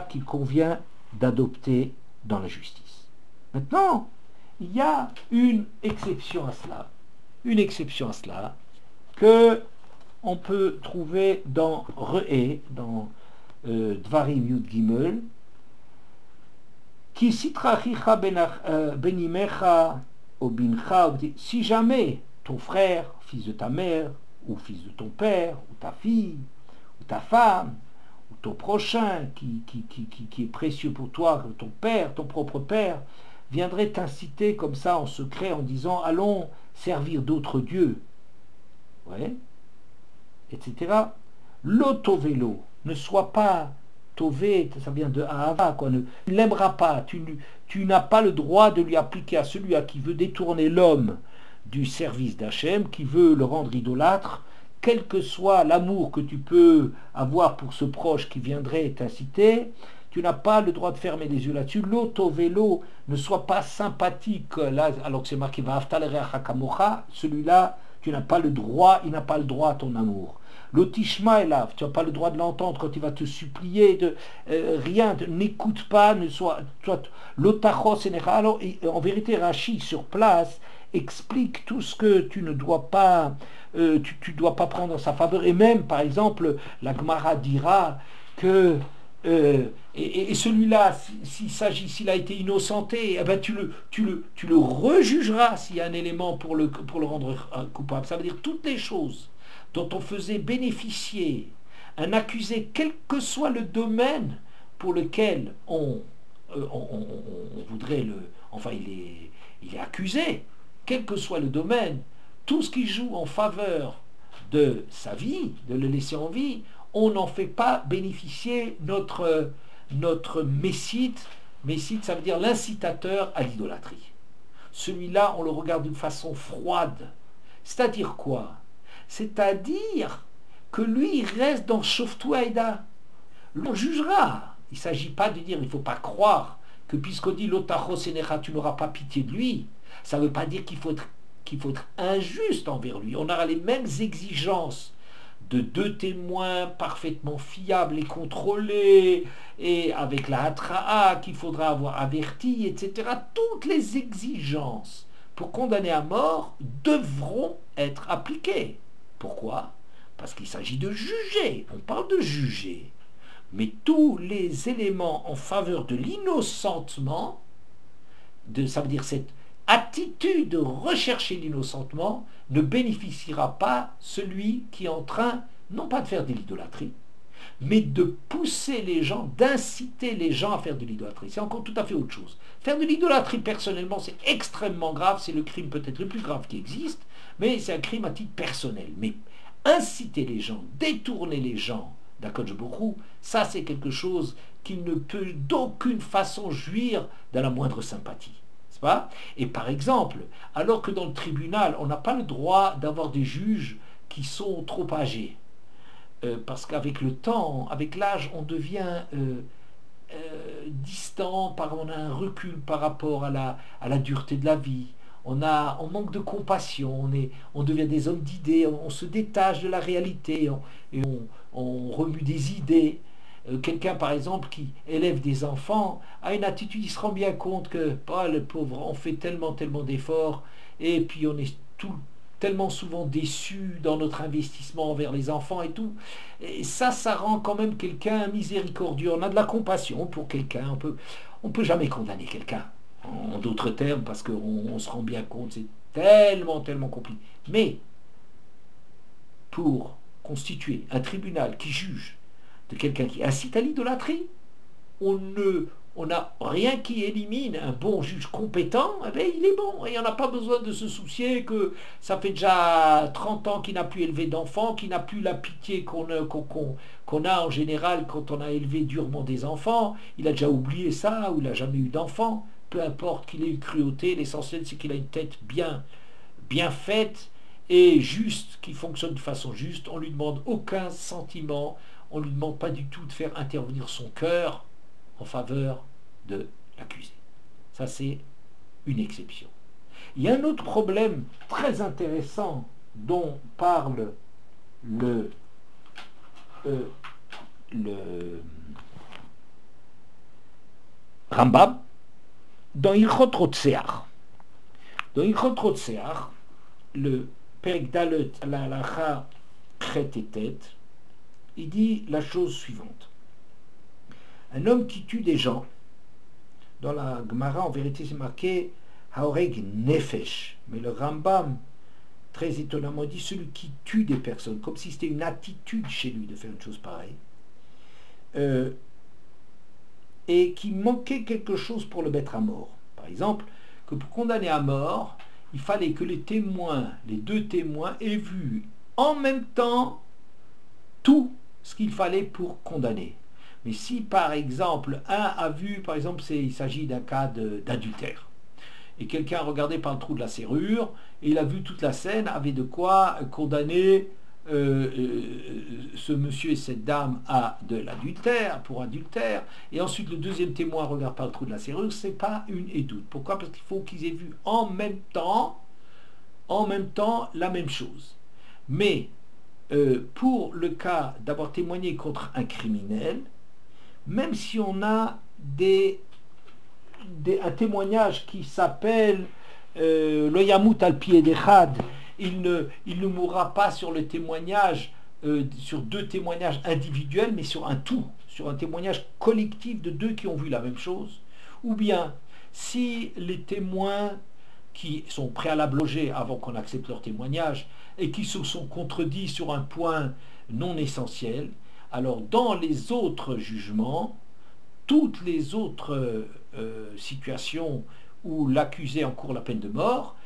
S1: qu'il convient d'adopter dans la justice. Maintenant, il y a une exception à cela, que on peut trouver dans Re'e, dans Dvarim Yud Gimel, qui sitrachicha benimecha ou bincha, si jamais ton frère, fils de ta mère, ou fils de ton père, ou ta fille, ou ta femme, ou ton prochain qui est précieux pour toi, ton père, ton propre père, viendrait t'inciter comme ça en secret en disant allons servir d'autres dieux, ouais, etc. L'autovélo, ne sois pas tové, ça vient de ahava, quoi, ne l'aimeras pas, tu n'as pas le droit de lui appliquer à celui à qui veut détourner l'homme du service d'Hachem, qui veut le rendre idolâtre, quel que soit l'amour que tu peux avoir pour ce proche qui viendrait t'inciter, tu n'as pas le droit de fermer les yeux là-dessus. L'autovélo, ne sois pas sympathique, là, alors que c'est marqué celui-là, tu n'as pas le droit, il n'a pas le droit à ton amour. L'otishma elav, tu n'as pas le droit de l'entendre quand il va te supplier, n'écoute pas, l'otachos alors, en vérité, Rashi, sur place, explique tout ce que tu ne dois pas, tu dois pas prendre en sa faveur. Et même, par exemple, la Gemara dira que et celui-là, s'il a été innocenté, eh ben tu le rejugeras s'il y a un élément pour le rendre coupable. Ça veut dire toutes les choses dont on faisait bénéficier un accusé, quel que soit le domaine pour lequel on voudrait il est accusé, quel que soit le domaine, tout ce qui joue en faveur de sa vie, de le laisser en vie, on n'en fait pas bénéficier notre messite. Messite, ça veut dire l'incitateur à l'idolâtrie. Celui-là, on le regarde d'une façon froide. C'est-à-dire quoi? C'est-à-dire que lui, il reste dans Shoftu Haïda. On jugera. Il ne s'agit pas de dire, il ne faut pas croire que puisqu'on dit l'Otacho Senecha, tu n'auras pas pitié de lui. Ça ne veut pas dire qu'il faut être injuste envers lui. On aura les mêmes exigences de 2 témoins parfaitement fiables et contrôlés, et avec la hatra'a qu'il faudra avoir averti, etc. Toutes les exigences pour condamner à mort devront être appliquées. Pourquoi? Parce qu'il s'agit de juger. On parle de juger. Mais tous les éléments en faveur de l'innocentement, ça veut dire cette attitude de rechercher l'innocentement, ne bénéficiera pas celui qui est en train, non pas de faire de l'idolâtrie, mais de pousser les gens, d'inciter les gens à faire de l'idolâtrie. C'est encore tout à fait autre chose. Faire de l'idolâtrie, personnellement, c'est extrêmement grave, c'est le crime peut-être le plus grave qui existe, mais c'est un crime à titre personnel. Mais inciter les gens, détourner les gens d'Akadosh Baruch Hu, ça c'est quelque chose qui ne peut d'aucune façon jouir de la moindre sympathie. Pas? Et par exemple, alors que dans le tribunal, on n'a pas le droit d'avoir des juges qui sont trop âgés, parce qu'avec le temps, avec l'âge, on devient distant, on a un recul par rapport à la dureté de la vie, on manque de compassion, on devient des hommes d'idées, on se détache de la réalité, on remue des idées. Quelqu'un par exemple qui élève des enfants a une attitude, il se rend bien compte que le pauvre, on fait tellement d'efforts et puis on est tellement souvent déçu dans notre investissement envers les enfants et tout, et ça rend quand même quelqu'un miséricordieux. On a de la compassion pour quelqu'un, on peut jamais condamner quelqu'un en d'autres termes, parce qu'on se rend bien compte, c'est tellement compliqué. Mais pour constituer un tribunal qui juge de quelqu'un qui incite à l'idolâtrie, on n'a rien qui élimine un bon juge compétent, eh bien, il est bon, et on n'a pas besoin de se soucier que ça fait déjà 30 ans qu'il n'a plus élevé d'enfants, qu'il n'a plus la pitié qu'on a en général quand on a élevé durement des enfants, il a déjà oublié ça, ou il n'a jamais eu d'enfants, peu importe qu'il ait eu cruauté, l'essentiel c'est qu'il a une tête bien faite, est juste, qui fonctionne de façon juste, on ne lui demande aucun sentiment, on ne lui demande pas du tout de faire intervenir son cœur en faveur de l'accusé. Ça, c'est une exception. Il y a un autre problème très intéressant dont parle le Rambam dans Ilchot Rotseach. Dans Ilchot Rotseach, le Perek Dalet à la halacha Chet et Tet, il dit la chose suivante. Un homme qui tue des gens, dans la Gemara, en vérité, c'est marqué Haoreg Nefesh. Mais le Rambam, très étonnamment, dit celui qui tue des personnes, comme si c'était une attitude chez lui de faire une chose pareille. Et qui manquait quelque chose pour le mettre à mort. Par exemple, que pour condamner à mort, il fallait que les témoins, les deux témoins, aient vu en même temps tout ce qu'il fallait pour condamner. Mais si par exemple, un a vu, par exemple, il s'agit d'un cas d'adultère, et quelqu'un a regardé par le trou de la serrure, et il a vu toute la scène, avait de quoi condamner ce monsieur et cette dame à de l'adultère, pour adultère, et ensuite le deuxième témoin regarde par le trou de la serrure, c'est pas une et doute. Pourquoi? Parce qu'il faut qu'ils aient vu en même temps la même chose. Mais pour le cas d'avoir témoigné contre un criminel, même si on a un témoignage qui s'appelle Lo Yamut al Pi Echad, il ne mourra pas sur le témoignage, sur deux témoignages individuels, mais sur un tout, sur un témoignage collectif de deux qui ont vu la même chose. Ou bien, si les témoins qui sont préalables logés avant qu'on accepte leur témoignage et qui se sont contredits sur un point non essentiel, alors dans les autres jugements, toutes les autres situations où l'accusé encourt la peine de mort,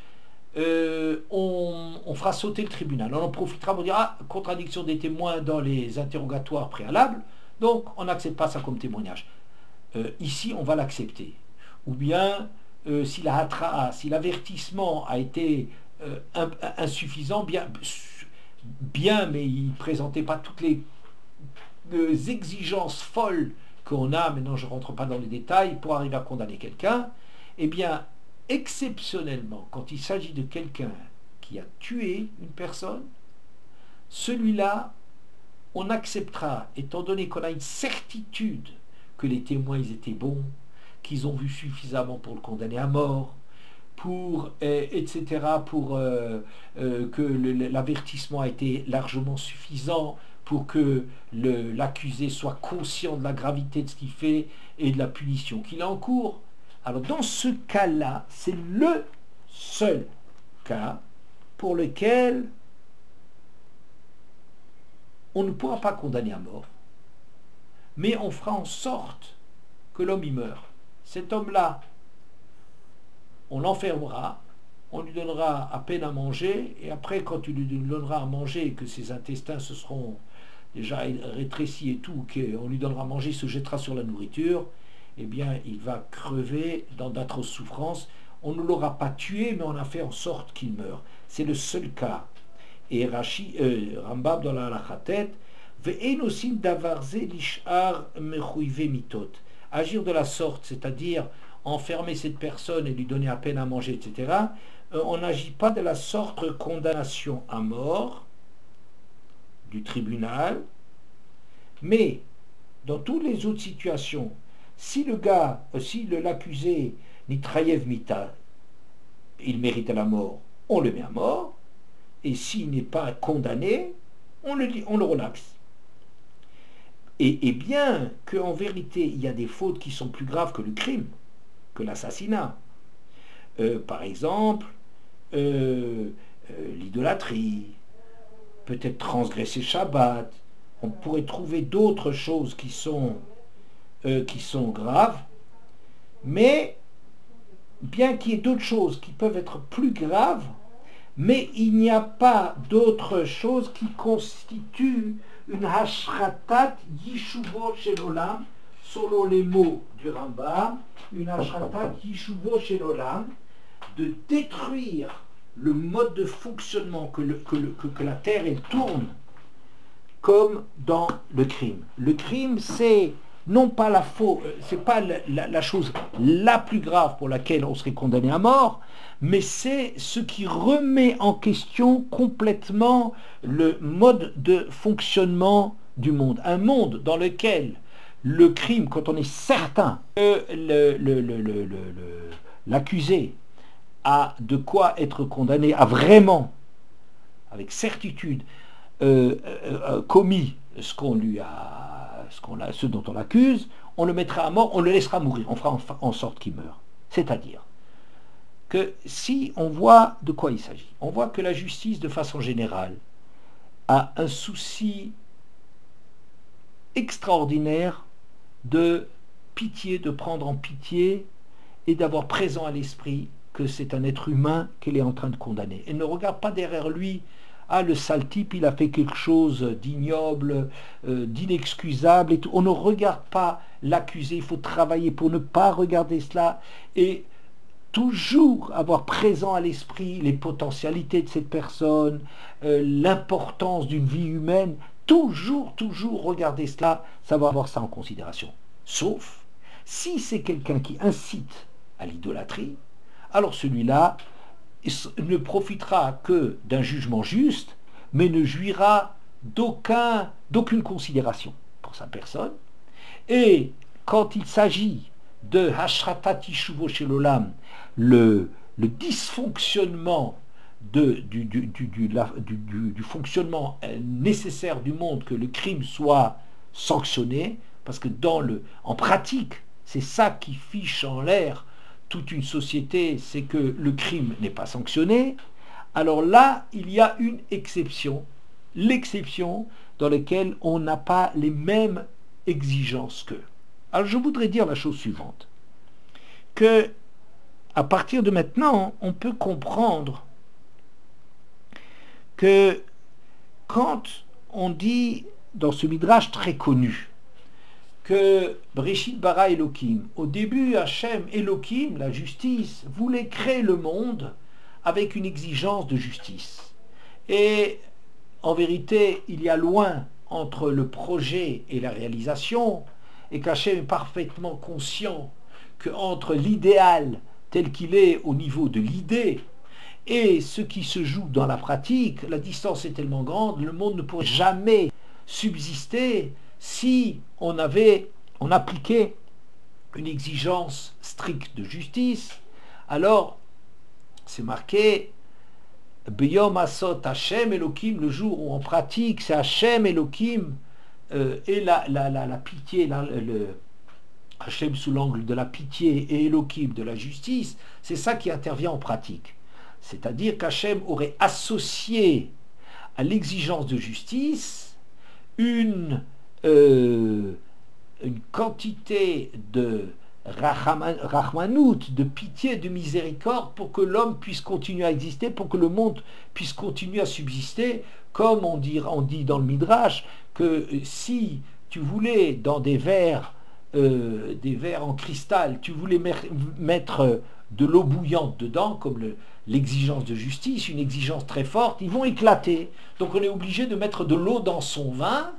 S1: on fera sauter le tribunal. On en profitera pour dire contradiction des témoins dans les interrogatoires préalables, donc on n'accepte pas ça comme témoignage. Ici, on va l'accepter. Ou bien, si l'avertissement a été insuffisant, bien, mais il ne présentait pas toutes les exigences folles qu'on a, maintenant je ne rentre pas dans les détails, pour arriver à condamner quelqu'un, eh bien, exceptionnellement, quand il s'agit de quelqu'un qui a tué une personne, celui-là, on acceptera, étant donné qu'on a une certitude que les témoins ils étaient bons, qu'ils ont vu suffisamment pour le condamner à mort, etc., pour que l'avertissement a été largement suffisant, pour que l'accusé soit conscient de la gravité de ce qu'il fait et de la punition qu'il encourt. Alors dans ce cas-là, c'est le seul cas pour lequel on ne pourra pas condamner à mort, mais on fera en sorte que l'homme y meure. Cet homme-là, on l'enfermera, on lui donnera à peine à manger, et après, quand tu lui donneras à manger et que ses intestins se seront déjà rétrécis et tout, qu'on lui donnera à manger, il se jettera sur la nourriture, eh bien, il va crever dans d'atroces souffrances. On ne l'aura pas tué, mais on a fait en sorte qu'il meure. C'est le seul cas. Et Rambam dans la Halachatet, ve'enosin davarze lishar mechuyve mitot. Agir de la sorte, c'est-à-dire enfermer cette personne et lui donner à peine à manger, etc., on n'agit pas de la sorte condamnation à mort du tribunal, mais dans toutes les autres situations, si l'accusé nitrayev mita, il mérite la mort, on le met à mort, et s'il n'est pas condamné, on le relaxe. Et bien qu'en vérité, il y a des fautes qui sont plus graves que le crime, que l'assassinat. Par exemple, l'idolâtrie, peut-être transgresser Shabbat. On pourrait trouver d'autres choses qui sont graves, mais bien qu'il y ait d'autres choses qui peuvent être plus graves, mais il n'y a pas d'autres choses qui constituent une hashratat yishuvo shel olam, selon les mots du Rambam, une hashratat yishuvo shel olam, de détruire le mode de fonctionnement, que la Terre elle tourne comme dans le crime. Le crime, c'est non pas la faute, c'est pas la chose la plus grave pour laquelle on serait condamné à mort, mais c'est ce qui remet en question complètement le mode de fonctionnement du monde. Un monde dans lequel le crime, quand on est certain que l'accusé a de quoi être condamné, a vraiment, avec certitude, commis ce dont on l'accuse, on le mettra à mort, on le laissera mourir, on fera en sorte qu'il meure. C'est-à-dire que si on voit de quoi il s'agit, on voit que la justice, de façon générale, a un souci extraordinaire de pitié, de prendre en pitié et d'avoir présent à l'esprit que c'est un être humain qu'elle est en train de condamner. Elle ne regarde pas derrière lui, ah, le sale type, il a fait quelque chose d'ignoble, d'inexcusable et tout. On ne regarde pas l'accusé, il faut travailler pour ne pas regarder cela et toujours avoir présent à l'esprit les potentialités de cette personne, l'importance d'une vie humaine, toujours regarder cela, savoir avoir ça en considération. Sauf si c'est quelqu'un qui incite à l'idolâtrie, alors celui-là ne profitera que d'un jugement juste, mais ne jouira d'aucune considération pour sa personne. Et quand il s'agit de Hashrata Tishuvo Shel Olam, le dysfonctionnement du fonctionnement nécessaire du monde, que le crime soit sanctionné, parce que en pratique, c'est ça qui fiche en l'air toute une société, c'est que le crime n'est pas sanctionné. Alors là, il y a une exception, l'exception dans laquelle on n'a pas les mêmes exigences qu'eux. Alors je voudrais dire la chose suivante, que à partir de maintenant, on peut comprendre que quand on dit dans ce midrash très connu que Breshit bara Elohim, au début Hachem Elohim, la justice, voulait créer le monde avec une exigence de justice. Et en vérité, il y a loin entre le projet et la réalisation, et qu'Hachem est parfaitement conscient qu'entre l'idéal tel qu'il est au niveau de l'idée et ce qui se joue dans la pratique, la distance est tellement grande, le monde ne pourrait jamais subsister si on appliquait une exigence stricte de justice. Alors, c'est marqué Beyom Asot Hashem Elohim, le jour où on pratique, c'est Hashem Elohim, et la pitié, Hashem sous l'angle de la pitié et Elohim de la justice, c'est ça qui intervient en pratique. C'est-à-dire qu'Hachem aurait associé à l'exigence de justice une quantité de Rahmanout, de pitié, de miséricorde pour que l'homme puisse continuer à exister, pour que le monde puisse continuer à subsister, comme on dit dans le Midrash, que si tu voulais dans des verres en cristal, tu voulais mettre de l'eau bouillante dedans, comme l'exigence de justice, une exigence très forte, ils vont éclater. Donc on est obligé de mettre de l'eau dans son vin,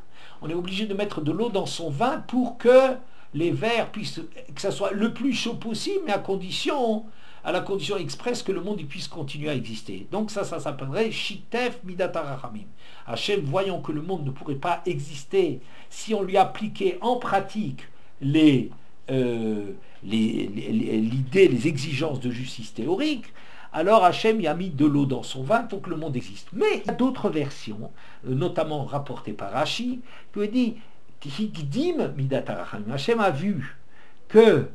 S1: pour que les verres puissent, que ça soit le plus chaud possible, mais à la condition expresse que le monde puisse continuer à exister. Donc ça s'appellerait Shitef Midat HaRachamim. Hachem, voyant que le monde ne pourrait pas exister si on lui appliquait en pratique l'idée, les exigences de justice théorique, alors Hachem y a mis de l'eau dans son vin pour que le monde existe. Mais il y a d'autres versions, notamment rapportées par Rashi, qui dit Hikdim Midat HaRachamim. Hachem a vu que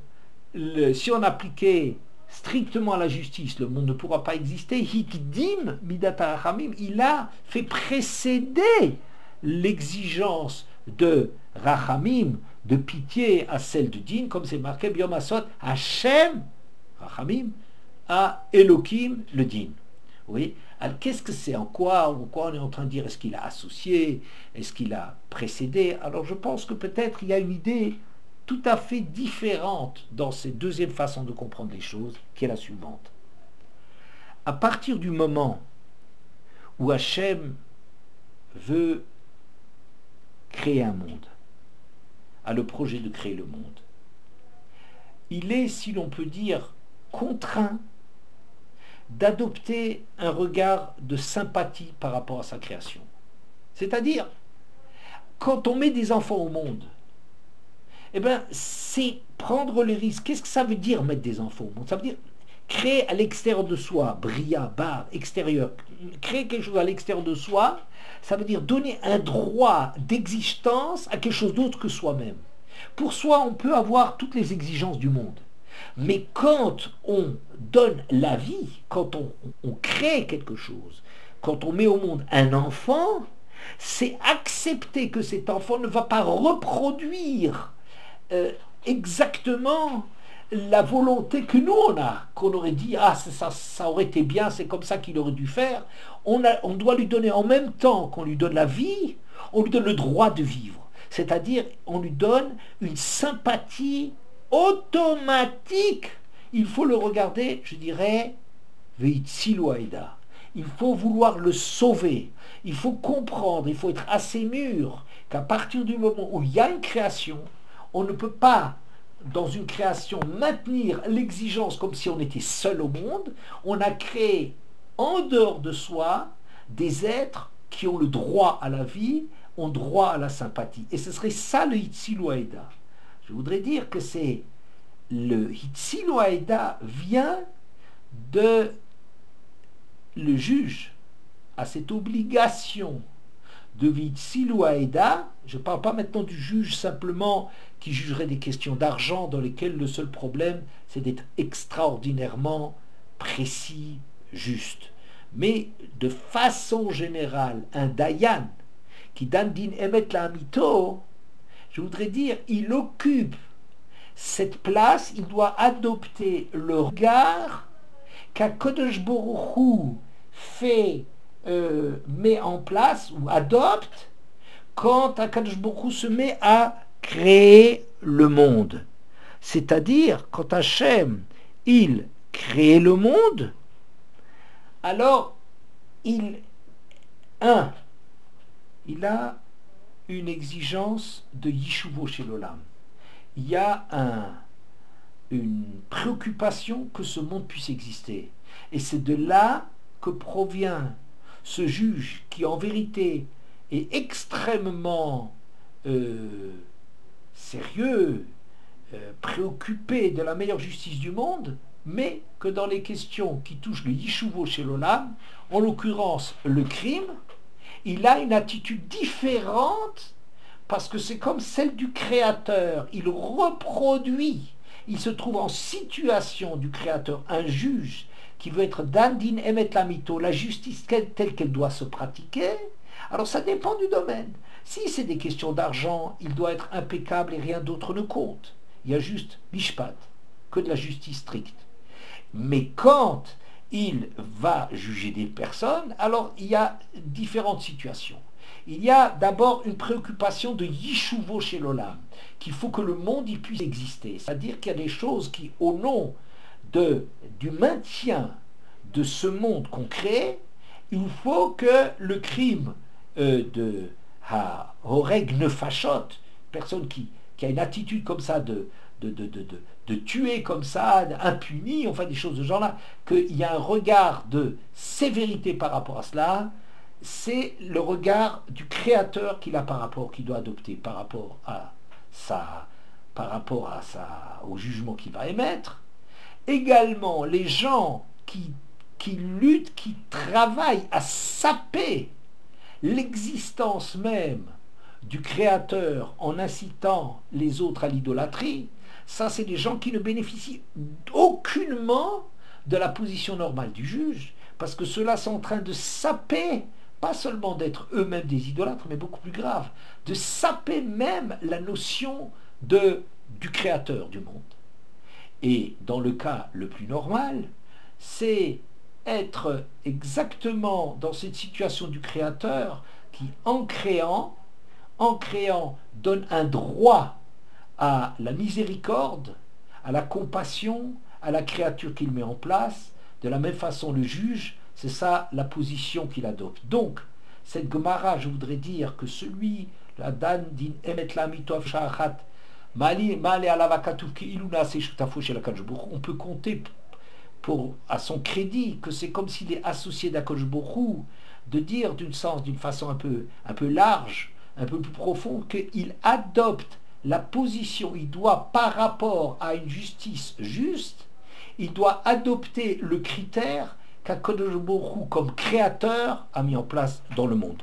S1: si on appliquait strictement la justice, le monde ne pourra pas exister. Hikdim Midat HaRachamim, il a fait précéder l'exigence de Rachamim, de pitié, à celle de Din, comme c'est marqué Biyom Asot, Hachem, Rachamim, à Elohim, le Din. Oui. Alors qu'est-ce que c'est, en quoi on est en train de dire, est-ce qu'il a associé, est-ce qu'il a précédé? Alors je pense que peut-être il y a une idée tout à fait différente dans cette deuxième façon de comprendre les choses, qui est la suivante. à partir du moment où Hachem veut créer un monde, a le projet de créer le monde, il est, si l'on peut dire, contraint d'adopter un regard de sympathie par rapport à sa création. C'est-à-dire, quand on met des enfants au monde, eh bien, c'est prendre les risques. Qu'est-ce que ça veut dire mettre des enfants au monde? Ça veut dire créer à l'extérieur de soi, bria, bar, extérieur, créer quelque chose à l'extérieur de soi, ça veut dire donner un droit d'existence à quelque chose d'autre que soi-même. Pour soi, on peut avoir toutes les exigences du monde. Mais quand on donne la vie, quand on crée quelque chose, quand on met au monde un enfant, c'est accepter que cet enfant ne va pas reproduire exactement la volonté que nous on a, qu'on aurait dit, ah ça aurait été bien, c'est comme ça qu'il aurait dû faire. On doit lui donner en même temps qu'on lui donne la vie, on lui donne le droit de vivre. C'est-à-dire, on lui donne une sympathie automatique. Il faut le regarder, je dirais, Veitsiloaïda. Il faut vouloir le sauver. Il faut comprendre, il faut être assez mûr qu'à partir du moment où il y a une création, on ne peut pas, dans une création, maintenir l'exigence comme si on était seul au monde. On a créé en dehors de soi des êtres qui ont le droit à la vie, ont droit à la sympathie. Et ce serait ça le Hitsiloaïda. Je voudrais dire que c'est le Hitsiloaïda vient de le juge à cette obligation de Hitsiloaïda. Je ne parle pas maintenant du juge simplement qui jugerait des questions d'argent dans lesquelles le seul problème c'est d'être extraordinairement précis, juste. Mais de façon générale, un Dayan qui donne din emet la amito, je voudrais dire, il occupe cette place, il doit adopter le regard qu'Akadosh Baruch Hu met en place ou adopte quand Akadosh Baruch Hu se met à créer le monde. C'est-à-dire, quand Hachem, il crée le monde, alors il a une exigence de Yishuvo chez l'Olam. Il y a une préoccupation que ce monde puisse exister. Et c'est de là que provient ce juge qui en vérité est extrêmement sérieux, préoccupé de la meilleure justice du monde, mais que dans les questions qui touchent le Yishuvo chez l'Olam, en l'occurrence le crime, il a une attitude différente parce que c'est comme celle du créateur. Il reproduit, il se trouve en situation du créateur, un juge qui veut être dandin emet lamito, la justice telle qu'elle doit se pratiquer. Alors ça dépend du domaine. Si c'est des questions d'argent, il doit être impeccable et rien d'autre ne compte. Il y a juste mishpat, que de la justice stricte. Mais quand il va juger des personnes, alors il y a différentes situations. Il y a d'abord une préoccupation de Yishuvo chez l'Olam, qu'il faut que le monde y puisse exister. C'est-à-dire qu'il y a des choses qui, au nom du maintien de ce monde qu'on crée, il faut que le crime de Horeg Nefashot, personne qui a une attitude comme ça de tuer comme ça, impuni, enfin des choses de ce genre-là, qu'il y a un regard de sévérité par rapport à cela, c'est le regard du créateur qu'il doit adopter par rapport au jugement qu'il va émettre. Également, les gens qui luttent, qui travaillent à saper l'existence même du créateur en incitant les autres à l'idolâtrie, ça c'est des gens qui ne bénéficient aucunement de la position normale du juge, parce que ceux-là sont en train de saper, pas seulement d'être eux-mêmes des idolâtres, mais beaucoup plus grave, de saper même la notion du créateur du monde. Et dans le cas le plus normal, c'est être exactement dans cette situation du créateur qui, en créant, donne un droit à la miséricorde, à la compassion, à la créature qu'il met en place, De la même façon, le juge, c'est ça la position qu'il adopte. Donc, cette Gemara, je voudrais dire que celui, la Dan din emet la mitov sha'achat, on peut compter à son crédit que c'est comme s'il est associé d'Akadosh Borou, de dire d'une façon un peu large, un peu plus profonde, qu'il adopte la position, il doit par rapport à une justice juste, il doit adopter le critère qu'Akadosh Borou comme créateur a mis en place dans le monde.